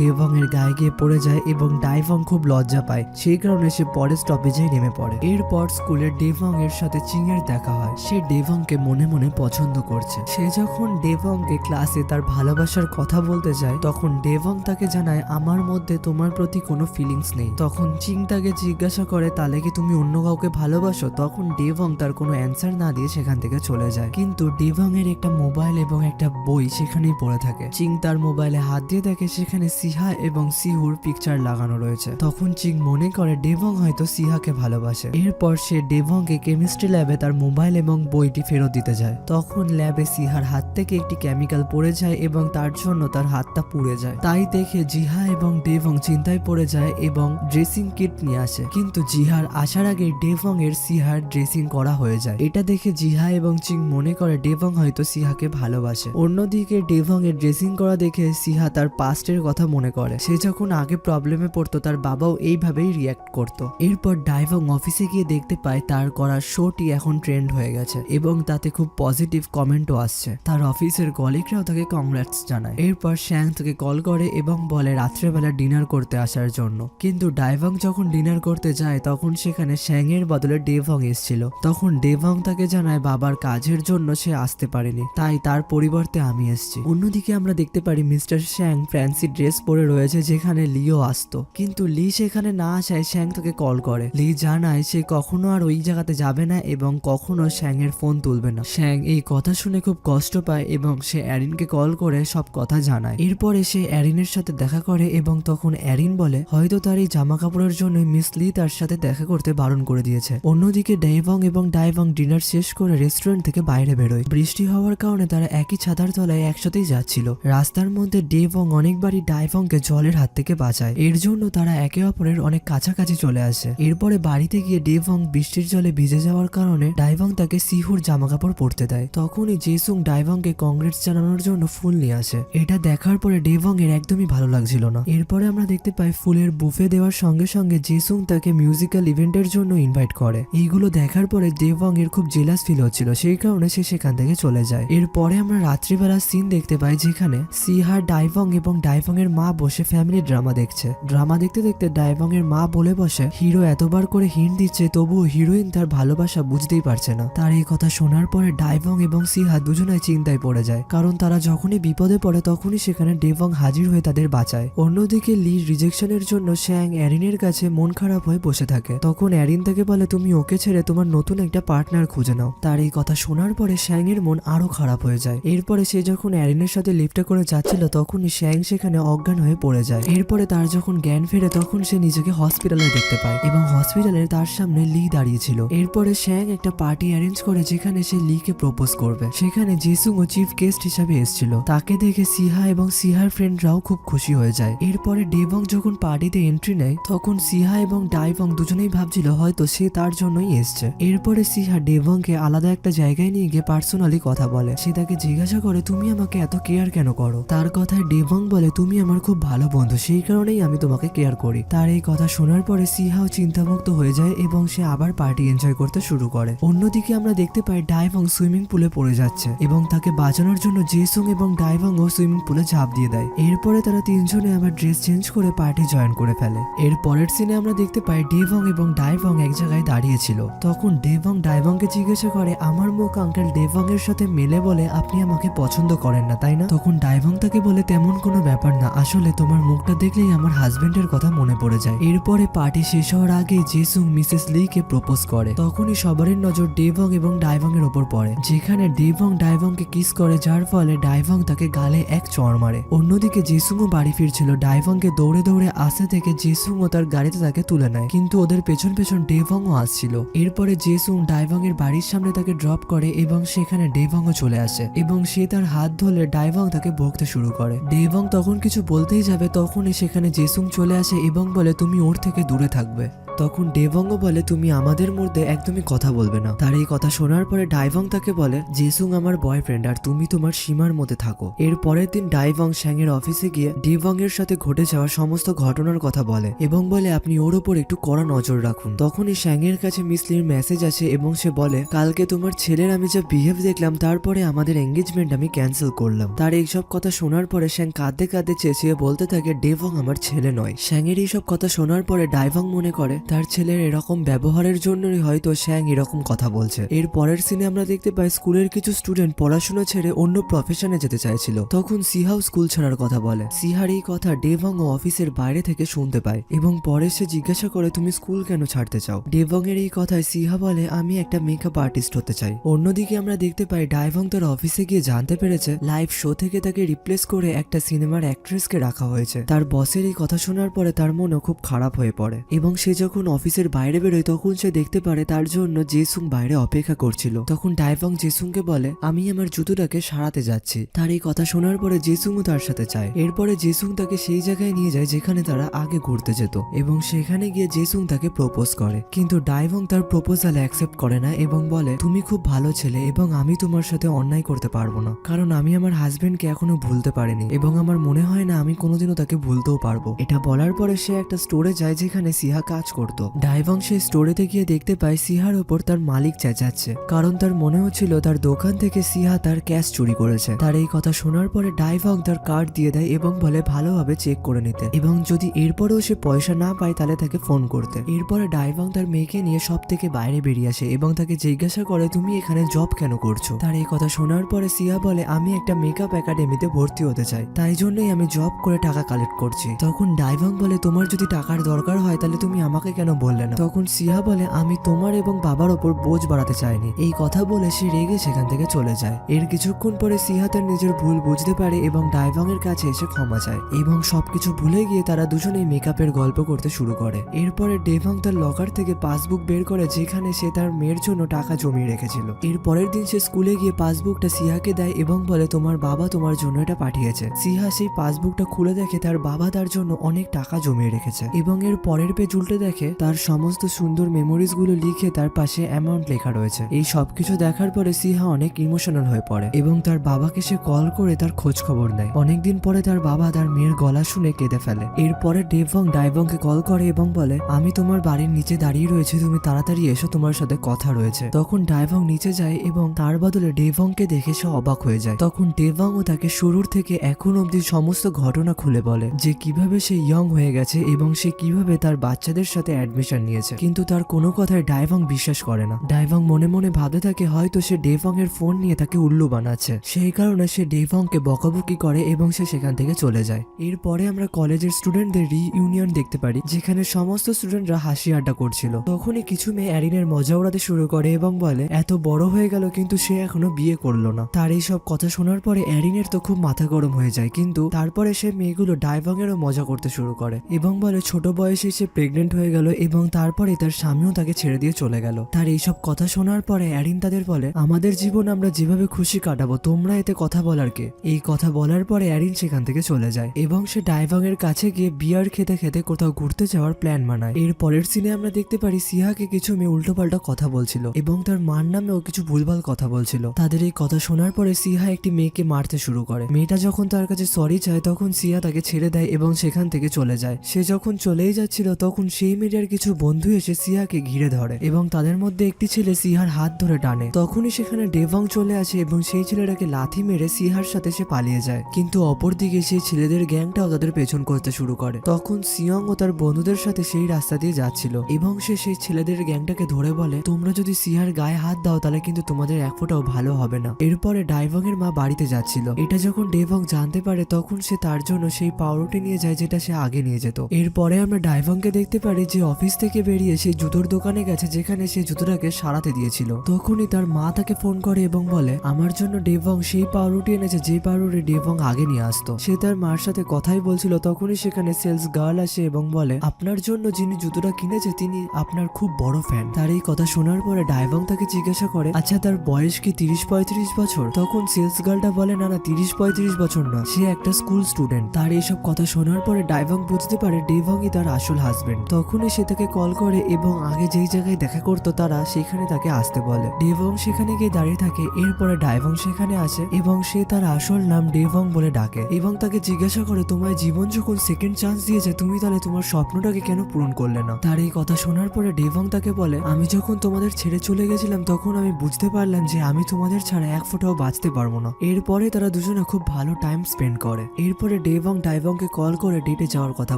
ডেভং এর গায়ে গিয়ে পড়ে যায় এবং ডাইভং খুব লজ্জা পায়, সেই কারণে সে পরের স্টপেজে নেমে পড়ে। এরপর স্কুলে ডেভং এর সাথে চিং এর দেখা হয়। সে ডেভংকে মনে মনে পছন্দ করছে। সে যখন ডেভংকে ক্লাসে তার ভালোবাসার কথা বলতে যায় তখন ডেভং তাকে জানায়, আমার মধ্যে তোমার প্রতি কোনো ফিলিংস নেই। তখন চিং তাকে জিজ্ঞাসা করে, তাহলে কি তুমি অন্য কাউকে ভালোবাসো? তখন ডেভং তার কোনো অ্যান্সার না দিয়ে সেখান থেকে চলে যায়। কিন্তু ডেভং এর একটা মোবাইল এবং একটা বই সেখানেই পড়ে থাকে। চিং তার মোবাইলে হাত দিয়ে দেখে সেখানে সিহা এবং সিহুর পিকচার লাগানো রয়েছে। তখন চিং মনে করে ডেভং হয়তো সিহাকে ভালোবাসে। এরপর সে ডেভংকে কেমিস্ট্রি ল্যাবে তার মোবাইল এবং বইটি ফেরত দিতে যায়। তখন ল্যাবে সিহার হাত থেকে একটি কেমিক্যাল পড়ে যায় এবং তার জন্য তার হাতটা পুড়ে যায়। তাই দেখে জিহা এবং ডেভং চিন্তায় পড়ে যায় এবং ড্রেসিং কিট নিয়ে আসে। কিন্তু জিহার আসার আগে ডেভং এর সিহার ড্রেসিং করা হয়ে যায়। এটা দেখে জিহা এবং চিং মনে করে ডেভং হয়তো সিহাকে ভালোবাসে। অন্যদিকে ডেভং এর ড্রেসিং করা দেখে সিহা তার পাস্টের কথা মনে করে। সে যখন আগে প্রবলেমে পড়তো তার বাবাও এইভাবেই রিয়াক্ট করতো। এরপর ডেভং অফিসে গিয়ে দেখতে পায় তার করা শোটি এখন ট্রেন্ড হয়ে গেছে এবং তাতে খুব পজিটিভ কমেন্টও আসছে। তার অফিসের কলিগরাও তাকে কংগ্রাটস জানায়। এরপর শ্যাং তাকে কল করে এবং বলে রাত্রেবেলা ডিনার করতে আসার জন্য। কিন্তু ডেভং যখন ডিনার করতে যায় তখন সেখানে শ্যাং এর বদলে ডেভং এসেছিল। তখন ডেভং তাকে জানায় বাবার কাজের জন্য সে আসতে পারেনি, তাই তার পরিবর্তে আমি এসেছি। অন্যদিকে আমরা দেখতে পারি মিস্টার শ্যাং ফ্যান্সি ড্রেস পরে রয়েছে যেখানে লিও আসতো। কিন্তু লি সেখানে না আসায় শ্যাং তাকে কল করে। লি জানায় সে কখনো আর ওই জায়গাতে যাবে না এবং কখনো শ্যাং এর ফোন তুলবে না। শ্যাং এই কথা শুনে খুব কষ্ট পায় এবং সে অ্যারিনকে কল করে সব কথা জানায়। এরপরে সে অ্যারিনের সাথে দেখা করে এবং তখন অ্যারিন বলে হয়তো তার এই জামা কাপড়ের জন্য মিস লি তার সাথে দেখা করতে বারণ করে দিয়েছে। অন্যদিকে ডেভং এবং ডাইভং ডিনার শেষ করে রেস্টুরেন্ট থেকে বাইরে বেরোয়। বৃষ্টি হওয়ার কারণে তারা একই ছাতার তলায় একসাথেই যাচ্ছিল। রাস্তার মধ্যে ডেভং অনেকবারই ডাইভংকে জলের হাত থেকে বাঁচায়। এর জন্য তারা একে অপরের অনেক কাছাকাছি চলে আসে। এরপরে বাড়িতে গিয়ে ডেভং বৃষ্টির জলে ভিজে যাওয়ার কারণে ডাইভং তাকে সিহুর জামা কাপড় পরতে দেয়। তখনই জেসুং ডাইভংকে কংগ্রেস জানানোর জন্য ফুল নিয়ে আসে। এটা দেখার পরে ডেভং এর একদমই ভালো লাগছিল না। এরপরে আমরা দেখতে পাই ফুলের বুফে দেওয়ার সঙ্গে সঙ্গে জেসুং তাকে মিউজিক্যাল ইভেন্টের জন্য ইনভাইট করে। এইগুলো দেখার পরে ডেভং এর খুব জেলাস ফিল হচ্ছিল, সেই কারণে সে সেখান থেকে চলে যায়। এরপরে আমরা রাত্রিবেলা সিন দেখতে পাই যেখানে সিহা, ডাইভং এবং ডাইভং এর মা বসে ফ্যামিলি ড্রামা দেখছে। ড্রামা দেখতে দেখতে ডাইভং এর মা বলে বসে হিরো এতবার করে হিন্ট দিচ্ছে তবুও হিরোইন তার ভালোবাসা বুঝতেই পারছে না। তার এই কথা শোনার পরে ডাইভং এবং সিহা দুজনেই চিন্তায় পড়ে যায়, কারণ তারা যখনই বিপদে পড়ে তখনই সেখানে ডেভং হাজির হয়ে তাদের বাঁচায়। অন্যদিকে লি রিজেকশনের জন্য শ্যাং অ্যারিনের কাছে মন খারাপ হয়ে বসে থাকে। তখন অ্যারিন তাকে বলে তুমি ওকে ছেড়ে তোমার নতুন একটা পার্টনার খুঁজে নাও। তার এই কথা শোনার পরে শ্যাং এর মন আরো খারাপ হয়ে যায়। এরপরে সে যখন অ্যারিনের সাথে লিফটে করে যাচ্ছিল তখনই শ্যাং সেখানে অজ্ঞান হয়ে পড়ে যায়। এরপরে তার যখন জ্ঞান ফেরে তখন সে নিজেকে হসপিটালে দেখতে পায় এবং হসপিটালে তার সামনে লি দাঁড়িয়েছিল। এরপরে শ্যাং একটা পার্টি অ্যারেঞ্জ করে যেখানে সে লিকে প্রপোজ করবে। সেখানে জেসুং ও চিফ গেস্ট হিসাবে এসেছিল। তাকে দেখে সিহা এবং সিহার ফ্রেন্ডরাও খুব খুশি হয়ে যায়। এরপরে ডেভং যখন পার্টিতে এন্ট্রি নেয় তখন সিহা এবং ডাইভং দুজনেই ভাবছিল হয়তো সে তার জন্যই এসছে। এরপরে সিহা ডেভংকে আলাদা একটা জায়গায় নিয়ে গিয়ে পার্সোনালি কথা বলে। সে তাকে জিজ্ঞাসা করে তুমি আমাকে এত কেয়ার কেন করো? তার কথায় ডেভং বলে তুমি আমার খুব ভালো বন্ধু, সেই কারণেই আমি তোমাকে কেয়ার করি। তার এই কথা শোনার পরে সিহাও চিন্তামুক্ত হয়ে যায় এবং সে আবার পার্টি এনজয় করতে শুরু করে। অন্যদিকে আমরা দেখতে পাই ডাইভং সুইমিং পুলে পড়ে যাচ্ছে এবং তাকে বাঁচানোর জন্য জেসুং এবং ডাইভং ও সুইমিং পুলে ঝাঁপ দিয়ে দেয়। এরপরে তারা তিনজনে আবার ড্রেস চেঞ্জ করে পার্টি জয়েন করে ফেলে। এর পরের সিনে আমরা দেখতে পাই ডেভং এবং ডাইভং এক জায়গায় দাঁড়িয়েছিল। তখন ডেভং ডাইভংকে জিজ্ঞাসা করে আমার মুখ আঙ্কেল ডেভং এর সাথে মেলে বলে আপনি আমাকে পছন্দ করেন না তাই না? তখন ডাইভং তাকে বলে তেমন কোনো ব্যাপার না, আসলে তোমার মুখটা দেখলেই আমার হাজবেন্ডের কথা মনে পড়ে যায়। এরপরে পার্টি শেষ হওয়ার আগে জেসুং মিসেস লি কে প্রপোজ করে। তখনই সবারই নজর ডেভং এবং ডাইভং এর উপর পড়ে, যেখানে ডেভং ডাইভংকে কিস করে যার ফলে ডাইভং তাকে গালে এক চড় মারে। অন্যদিকে জেসুংও বাড়ি ফিরছিল। ডাইভংকে দৌড়ে দৌড়ে আসতে থেকে জেসুং ও তার গাড়িতে তাকে তুলে নেয়, কিন্তু ওদের পেছন পেছন ডেভংও আসছিল। এরপরে জেসুং ডাইভং এর বাড়ির সামনে তাকে ড্রপ করে এবং সেখানে ডেভংও চলে আসে এবং সে তার হাত ধরলে ডাইভং তাকে বকতে শুরু করে। ডেভং তখন কিছু বলতেই যাবে তখনই সেখানে জেসুং চলে আসে এবং বলে তুমি ওর থেকে দূরে থাকবে। তখন ডেভংও বলে তুমি আমাদের মধ্যে একদমই কথা বলবে না। তার এই কথা শোনার পরে ডাইভং তাকে বলে জেসুং আমার বয়ফ্রেন্ড আর তুমি তোমার সীমার মধ্যে থাকো। এর পরের দিন ডাইভং শ্যাং এর অফিসে গিয়ে ডেভং এর সাথে ঘটে যাওয়া সমস্ত ঘটনার কথা বলে এবং বলে আপনি ওর উপর একটু কড়া নজর রাখুন। তখনই শ্যাং এর কাছে মিস লির মেসেজ আসে এবং সে বলে কালকে তোমার ছেলের আমি যা বিহেভ দেখলাম তারপরে আমাদের এঙ্গেজমেন্ট আমি ক্যান্সেল করলাম। তার এইসব কথা শোনার পরে শ্যাং কাঁদতে কাঁদতে চেঁচিয়ে বলতে থাকে ডেভং আমার ছেলে নয়। শ্যাং এর এইসব কথা শোনার পরে ডাইভং মনে করে তার ছেলের এরকম ব্যবহারের জন্যই হয়তো শ্যাং এরকম কথা বলছে। এর পরের সিনে আমরা দেখতে পাই স্কুলের কিছু স্টুডেন্ট পড়াশোনা ছেড়ে অন্য প্রফেশনে যেতে চাইছিল। তখন সিহাও স্কুল ছাড়ার কথা বলে। সিহার এই কথা ডেভং ও অফিসের বাইরে থেকে শুনতে পায় এবং পরে সে জিজ্ঞাসা করে তুমি স্কুল কেন ছাড়তে চাও। ডেভং এর এই কথায় সিহা বলে আমি একটা মেকআপ আর্টিস্ট হতে চাই। অন্যদিকে আমরা দেখতে পাই ডাইভং তার অফিসে গিয়ে জানতে পেরেছে লাইভ শো থেকে তাকে রিপ্লেস করে একটা সিনেমার অ্যাক্ট্রেসকে রাখা হয়েছে। তার বসের এই কথা শোনার পরে তার মনও খুব খারাপ হয়ে পড়ে এবং সে যখন অফিসের বাইরে বেরোয় তখন সে দেখতে পারে তার জন্য জেসুং বাইরে অপেক্ষা করছিল। তখন ডাইভং জেসুংকে বলে আমি আমার জুতোটাকে সারাতে যাচ্ছি। তার এই কথা শোনার পরে জেসুংও তার সাথে চায়। এরপরে জেসুং তাকে সেই জায়গায় নিয়ে যায় যেখানে তারা আগে ঘুরতে যেত এবং সেখানে গিয়ে জেসুং তাকে প্রপোজ করে, কিন্তু ডাইভং তার প্রপোজাল অ্যাকসেপ্ট করে না এবং বলে তুমি খুব ভালো ছেলে এবং আমি তোমার সাথে অন্যায় করতে পারবো না, কারণ আমি আমার হাজবেন্ডকে এখনো ভুলতে পারিনি এবং আমার মনে হয় না আমি কোনোদিনও তাকে ভুলতেও পারবো। এটা বলার পরে সে একটা স্টোরে যায় যেখানে সিহা কাজ করতো। ডাইভং সেই স্টোরেতে গিয়ে দেখতে পায় সিহার ওপর তার মালিক চেঁচাচ্ছে, কারণ তার মনে হচ্ছিল তার দোকান থেকে সিহা তার ক্যাশ চুরি করেছে। তার এই কথা শোনার পরে ডাইভং তার কার্ড দিয়ে দেয় এবং বলে ভালোভাবে চেক করে নিতে এবং যদি এরপরেও সে পয়সা না পায় তাহলে তাকে ফোন করতে। এরপরে ডাইভং তার মেয়েকে নিয়ে সব থেকে বাইরে বেরিয়ে আসে এবং তাকে জিজ্ঞাসা করে তুমি এখানে জব কেন করছো। তার এই কথা শোনার পরে সিহা বলে আমি একটা মেকআপ একাডেমিতে ভর্তি হতে চাই, তাই জন্যই আমি জব করে টাকা কালেক্ট করছি। তখন ডাইভং বলে তোমার যদি টাকার দরকার হয় তাহলে তুমি আমাকে কেন বললে না। তখন সিহা বলে আমি তোমার এবং বাবার ওপর বোঝ বাড়াতে চাইনি। এই কথা বলে সে রেগে সেখান থেকে চলে যায়। এর কিছুক্ষণ পরে সিহা তার নিজের ভুল বুঝতে পারে এবং ডাইভং এর কাছে এসে ক্ষমা চায় এবং সবকিছু ভুলে গিয়ে তারা দুজনেই মেকআপের গল্প করতে শুরু করে। এরপরে ডেভং তার লকার থেকে পাসবুক বের করে যেখানে সে তার মেয়ের জন্য টাকা জমিয়ে রেখেছিল। এর পরের দিন সে স্কুলে গিয়ে পাসবুকটা সিহাকে দেয় এবং বলে তোমার বাবা তোমার জন্য এটা পাঠিয়েছে। সিহা সেই পাসবুকটা খুলে দেখে তার বাবা তার জন্য অনেক টাকা জমিয়ে রেখেছে এবং এর পরের পেজ উল্টে দেখে তার সমস্ত সুন্দর মেমোরিজ গুলো লিখে তার পাশে অ্যামাউন্ট লেখা রয়েছে। এই সবকিছু দেখার পরে সিহা অনেক ইমোশনাল হয়ে পড়ে এবং তার বাবাকে সে কল করে তার খোঁজ খবর নেয়। অনেকদিন পরে তার বাবা তার মেয়ের গলা শুনে কেঁদে ফেলে। এরপরে ডেভং ডাইভংকে কল করে এবং বলে আমি তোমার বাড়ির নিচে দাঁড়িয়ে রয়েছে, তুমি তাড়াতাড়ি এসো, তোমার সাথে কথা রয়েছে। তখন ডাইভং নিচে যায় এবং তার বদলে ডেভংকে দেখে সে অবাক হয়ে যায়। তখন ডেভংও তাকে শুরুর থেকে এখন অবধি সমস্ত ঘটনা খুলে বলে যে কিভাবে সে ইয়ং হয়ে গেছে এবং সে কিভাবে তার বাচ্চাদের সাথে অ্যাডমিশন নিয়েছে, কিন্তু তার কোনো কথায় ডাইভং বিশ্বাস করে না। ডাইভং মনে মনে ভাবতে থাকে হয়তো সে ডেভং এর ফোন নিয়ে তাকে উল্লু বানাচ্ছে, সেই কারণে সে ডেভংকে বকাবকি করে এবং সে সেখান থেকে চলে যায়। এরপরে আমরা কলেজের স্টুডেন্টদের রিইউনিয়ন দেখতে পারি যেখানে সমস্ত স্টুডেন্টরা হাসি আড্ডা করছিল। তখনই কিছু মেয়ে অ্যারিনের মজা উড়াতে শুরু করে এবং বলে এত বড় হয়ে গেল কিন্তু সে এখনো বিয়ে করলো না। তার এই সব কথা শোনার পরে অ্যারিনের তো খুব মাথা গরম হয়ে যায়, কিন্তু তারপরে সে মেয়েগুলো ডাইভং এরও মজা করতে শুরু করে এবং বলে ছোট বয়সে সে প্রেগনেন্ট হয়ে গেল এবং তারপরে তার স্বামীও তাকে ছেড়ে দিয়ে চলে গেল। তার এইসব কথা শোনার পরে অ্যারিন তাদের বলে আমাদের জীবন আমরা যেভাবে খুশি কাটাবো, তোমরা এতে কথা বলার কে। এই কথা বলার পরে অ্যারিন সেখান থেকে চলে যায় এবং সে ডাইভং এর কাছে গিয়ে বিয়ার খেতে খেতে কোথাও ঘুরতে যাওয়ার প্ল্যান বানায়। এর পরের সিনে আমরা দেখতে পারি সিহাকে কিছু মেয়ে উল্টোপাল্টা কথা বলছিল এবং তার মার নামেও কিছু ভুলভাল কথা বলছিল। তাদের এই কথা শোনার পরে সিহা একটি মেয়েকে মারতে শুরু করে। মেয়েটা যখন তার কাছে সরি চায় তখন সিহা তাকে ছেড়ে দেয় এবং সেখান থেকে চলে যায়। সে যখন চলেই যাচ্ছিল তখন সেই মেয়েটার কিছু বন্ধু এসে সিহাকে ঘিরে ধরে এবং তাদের মধ্যে একটি ছেলে সিহার হাত ধরে টানে। তখনই সেখানে ডেভং চলে আসে এবং সেই ছেলেটাকে লাথি মেরে সিহার সাথে সে পালিয়ে যায়, কিন্তু অপরদিকে সেই ছেলেদের গ্যাংটাও তাদের পেছন করতে শুরু করে। তখন সিয়ং ও তার বন্ধুদের সাথে সেই রাস্তা দিয়ে যাচ্ছিল এবং সে সেই ছেলেদের গ্যাংটাকে ধরে বলে তোমরা যদি সিহার গায়ে হাত দাও তাহলে কিন্তু তোমাদের এক ফোঁটাও ভালো হবে না। এরপরে ডাইভং এর মা বাড়িতে যাচ্ছিল। এটা যখন ডেভং জানতে পারে তখন সে তার জন্য সেই পাউরুটি নিয়ে যায় যেটা সে আগে নিয়ে যেত। এরপরে আমরা ডাইভংকে দেখতে পারি যে অফিস থেকে বেরিয়ে সে জুতোর দোকানে গেছে যেখানে সে জুতোটাকে সারাতে দিয়েছিল। তখনই তার মা তাকে ফোন করে এবং বলে আমার জন্য ডেভং সেই পাউরুটি এনেছে যে পাউরুটি ডেভং আগে নিয়ে আসতো। সে তার মার সাথে কথাই বলছিল, তখনই সেখানে সেলস গার্ল আসে এবং বলে আপনার জন্য যিনি জুতোটা কিনেছে তিনি আপনার খুব বড় ফ্যান। তার এই কথা শোনার পরে ডাইভং তাকে জিজ্ঞাসা করে আচ্ছা তার বয়স কি 30-35 বছর? তখন সেলস গার্লটা বলে না না 30-35 বছর না, সে একটা স্কুল স্টুডেন্ট। তার এইসব কথা শোনার পরে ডাইভং বুঝতে পারে ডেভংই তার আসল হাজবেন্ড। তখনই সে তাকে কল করে এবং আগে যেই জায়গায় দেখা করতো তারা সেখানে তাকে আসতে বলে। ডেভং সেখানে গিয়ে দাঁড়িয়ে থাকে। এরপরে ডাইভং সেখানে আসে এবং সে তার আসল নাম ডেভং বলে ডাকে এবং তাকে জিজ্ঞাসা করে তোমায় জীবন যখন সেকেন্ড চান্স দিয়েছে তুমি তাহলে তোমার স্বপ্নটাকে কেন পূরণ করলে না। তার এই কথা শোনার পরে ডেভং তাকে বলে আমি যখন তোমাদের ছেড়ে চলে গেছিলাম তখন আমি বুঝতে পারলাম যে আমি তোমাদের ছাড়া এক ফোঁটাও বাঁচতে পারবো না। এরপরে তারা দুজনে খুব ভালো টাইম স্পেন্ড করে। এরপরে ডেভং ডাইভংকে কল করে ডেটে যাওয়ার কথা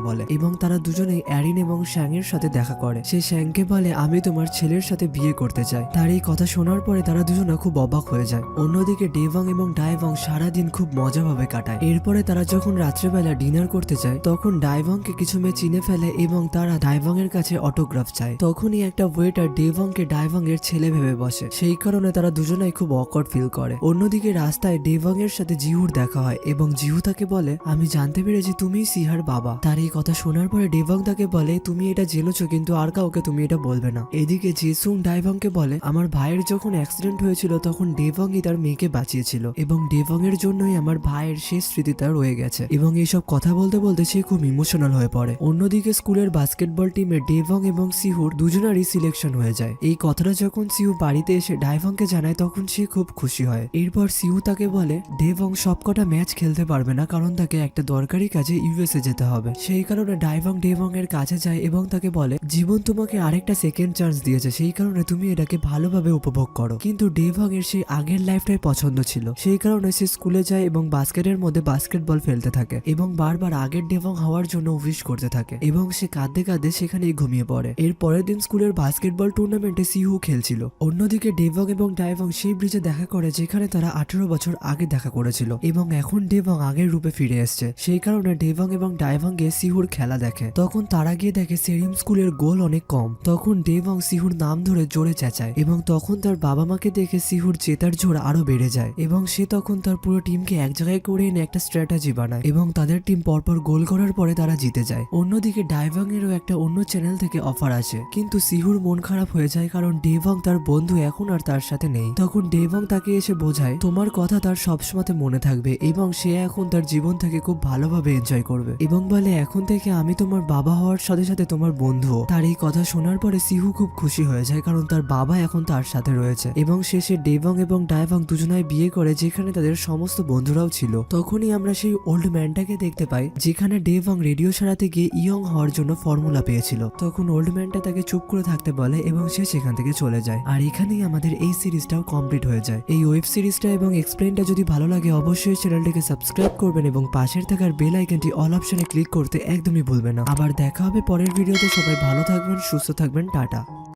বলে এবং তারা দুজনেই অ্যারিন এবং শ্যাং এর সাথে দেখা করে। সে শ্যাংকে বলে আমি তোমার ছেলের সাথে বিয়ে করতে চাই। তার এই কথা শোনার পরে তারা দুজনে খুব অবাক হয়ে যায়। অন্যদিকে ডেভং এবং ডাইভং সারাদিন খুব মজাভাবে কাটায়। এরপরে তারা যখন রাত্রেবেলা ডিনার করতে যায় তখন ডাইভংকে কিছু মেয়ে চিনে ফেলে এবং তারা ডাইভং এর কাছে অটোগ্রাফ চায়। তখনই একটা ওয়েটার ডেভংকে ডাইভং এর ছেলে ভেবে বসে। সেই কারণে তারা দুজনেই খুব অকওয়ার্ড ফিল করে। অন্যদিকে রাস্তায় ডেভং এর সাথে জিহুর দেখা হয় এবং জিহু তাকে বলে আমি জানতে পেরেছি তুমি সিহার বাবা। তার এই কথা শোনার পরে ডেভং তাকে বলে তুমি এটা জেনেছো কিন্তু আর কাউকে তুমি এটা বলবে না। এদিকে জেসুং ডাইভংকে বলে আমার ভাইয়ের যখন অ্যাক্সিডেন্ট হয়েছিল তখন ডেভংই তার মেয়েকে বাঁচিয়েছিল এবং ডেভং এর জন্যই আমার ভাইয়ের শেষ স্মৃতিটা রয়ে গেছে। এবং এইসব কথা বলতে বলতে সে খুব ইমোশনাল হয়ে পড়ে। অন্যদিকে স্কুলের বাস্কেটবল টিমে ডেভং এবং সিহুর দুজনারই সিলেকশন হয়ে যায়। এই কথাটা যখন সিহু বাড়িতে এসে ডাইভংকে জানায় তখন সে খুব খুশি হয়। এরপর সিহু তাকে বলে ডেভং সবকটা ম্যাচ খেলতে পারবে না কারণ তাকে একটা দরকারি কাজে ইউএসএ যেতে হবে। সেই কারণে ডাইভং ডেভং এর কাছে যায় এবং তাকে বলে জীবন তোমাকে আরেকটা সেকেন্ড চান্স দিয়েছে সেই কারণে তুমি এটাকে ভালোভাবে উপভোগ করো। কিন্তু ডেভং এর সেই আগের লাইফটাই পছন্দ ছিল সেই কারণে সে স্কুলে যায় এবং বাস্কেটের মধ্যে বাস্কেটবল ফেলতে থাকে এবং বারবার আগের ডেভং হওয়ার জন্য উইশ করতে থাকে এবং সে কাঁদতে কাঁদতে সেখানেই ঘুমিয়ে পড়ে। এর পরের দিন স্কুলের বাস্কেটবল টুর্নামেন্টে সিহু খেলছিল। অন্যদিকে ডেভং এবং ডাইভং সেই ব্রিজে দেখা করে যেখানে তারা 18 বছর আগে দেখা করেছিল এবং এখন ডেভং আগের রূপে ফিরে এসছে। সেই কারণে ডেভং এবং ডাইভং গিয়ে সিহুর খেলা দেখে। তখন তারা গিয়ে দেখে সেরিম স্কুলের গোল অনেক কম। তখন ডেভং সিহুর নাম ধরে জোরে চেঁচায় এবং তখন তার বাবা মাকে দেখে সিহুর জেতার জোর আরো বেড়ে যায় এবং সে তখন তার পুরো টিমকে এক জায়গায় করে এনে একটা স্ট্র্যাটেজি বানায় এবং তাদের টিম পরপর গোল করার পরে তারা জিতে যায়। অন্যদিকে ডাইভং এরও একটা অন্য চ্যানেল থেকে অফার আসে কিন্তু সিহুর মন খারাপ হয়ে যায় কারণ ডেভং তার বন্ধু এখন আর তার সাথে নেই। তখন ডেভং তাকে এসে বোঝায় তোমার কথা তার সবসময় মনে থাকবে এবং সে এখন তার জীবন থেকে খুব ভালোভাবে এনজয় করবে এবং বলে এখন থেকে আমি তোমার বাবা হওয়ার সাথে সাথে তোমার বন্ধু। তার এই কথা শোনার পরে সিহু খুব খুশি হয়ে যায় কারণ তার বাবা এখন তার সাথে রয়েছে এবং শেষে ডেভং এবং ডাইভং দুজনাই বিয়ে করে যেখানে তাদের সমস্ত বন্ধুরাও ছিল। তখনই আমরা সেই ওল্ড ম্যানটাকে দেখতে পাই যেখানে ডেভং রেডিও সারাতে গিয়ে ইয়ং হওয়ার জন্য ফর্মুলা পেয়েছিল। তখন ওল্ড ম্যানটা তাকে চুপ করে থাকতে বলে এবং সে সেখান থেকে চলে যায়। আর এখানেই আমাদের এই সিরিজটাও কমপ্লিট হয়ে যায়। এই ওয়েব সিরিজটা এবং এক্সপ্লেনটা যদি ভালো লাগে অবশ্যই চ্যানেলটিকে সাবস্ক্রাইব করবেন এবং পাশের থাকার বেল আইকনটি অল অপশনে ক্লিক করতে একদমই ভুলবেন না। আবার দেখা হবে পরের ভিডিওতে। সবাই ভালো থাকবেন, সুস্থ থাকবেন, টাটা।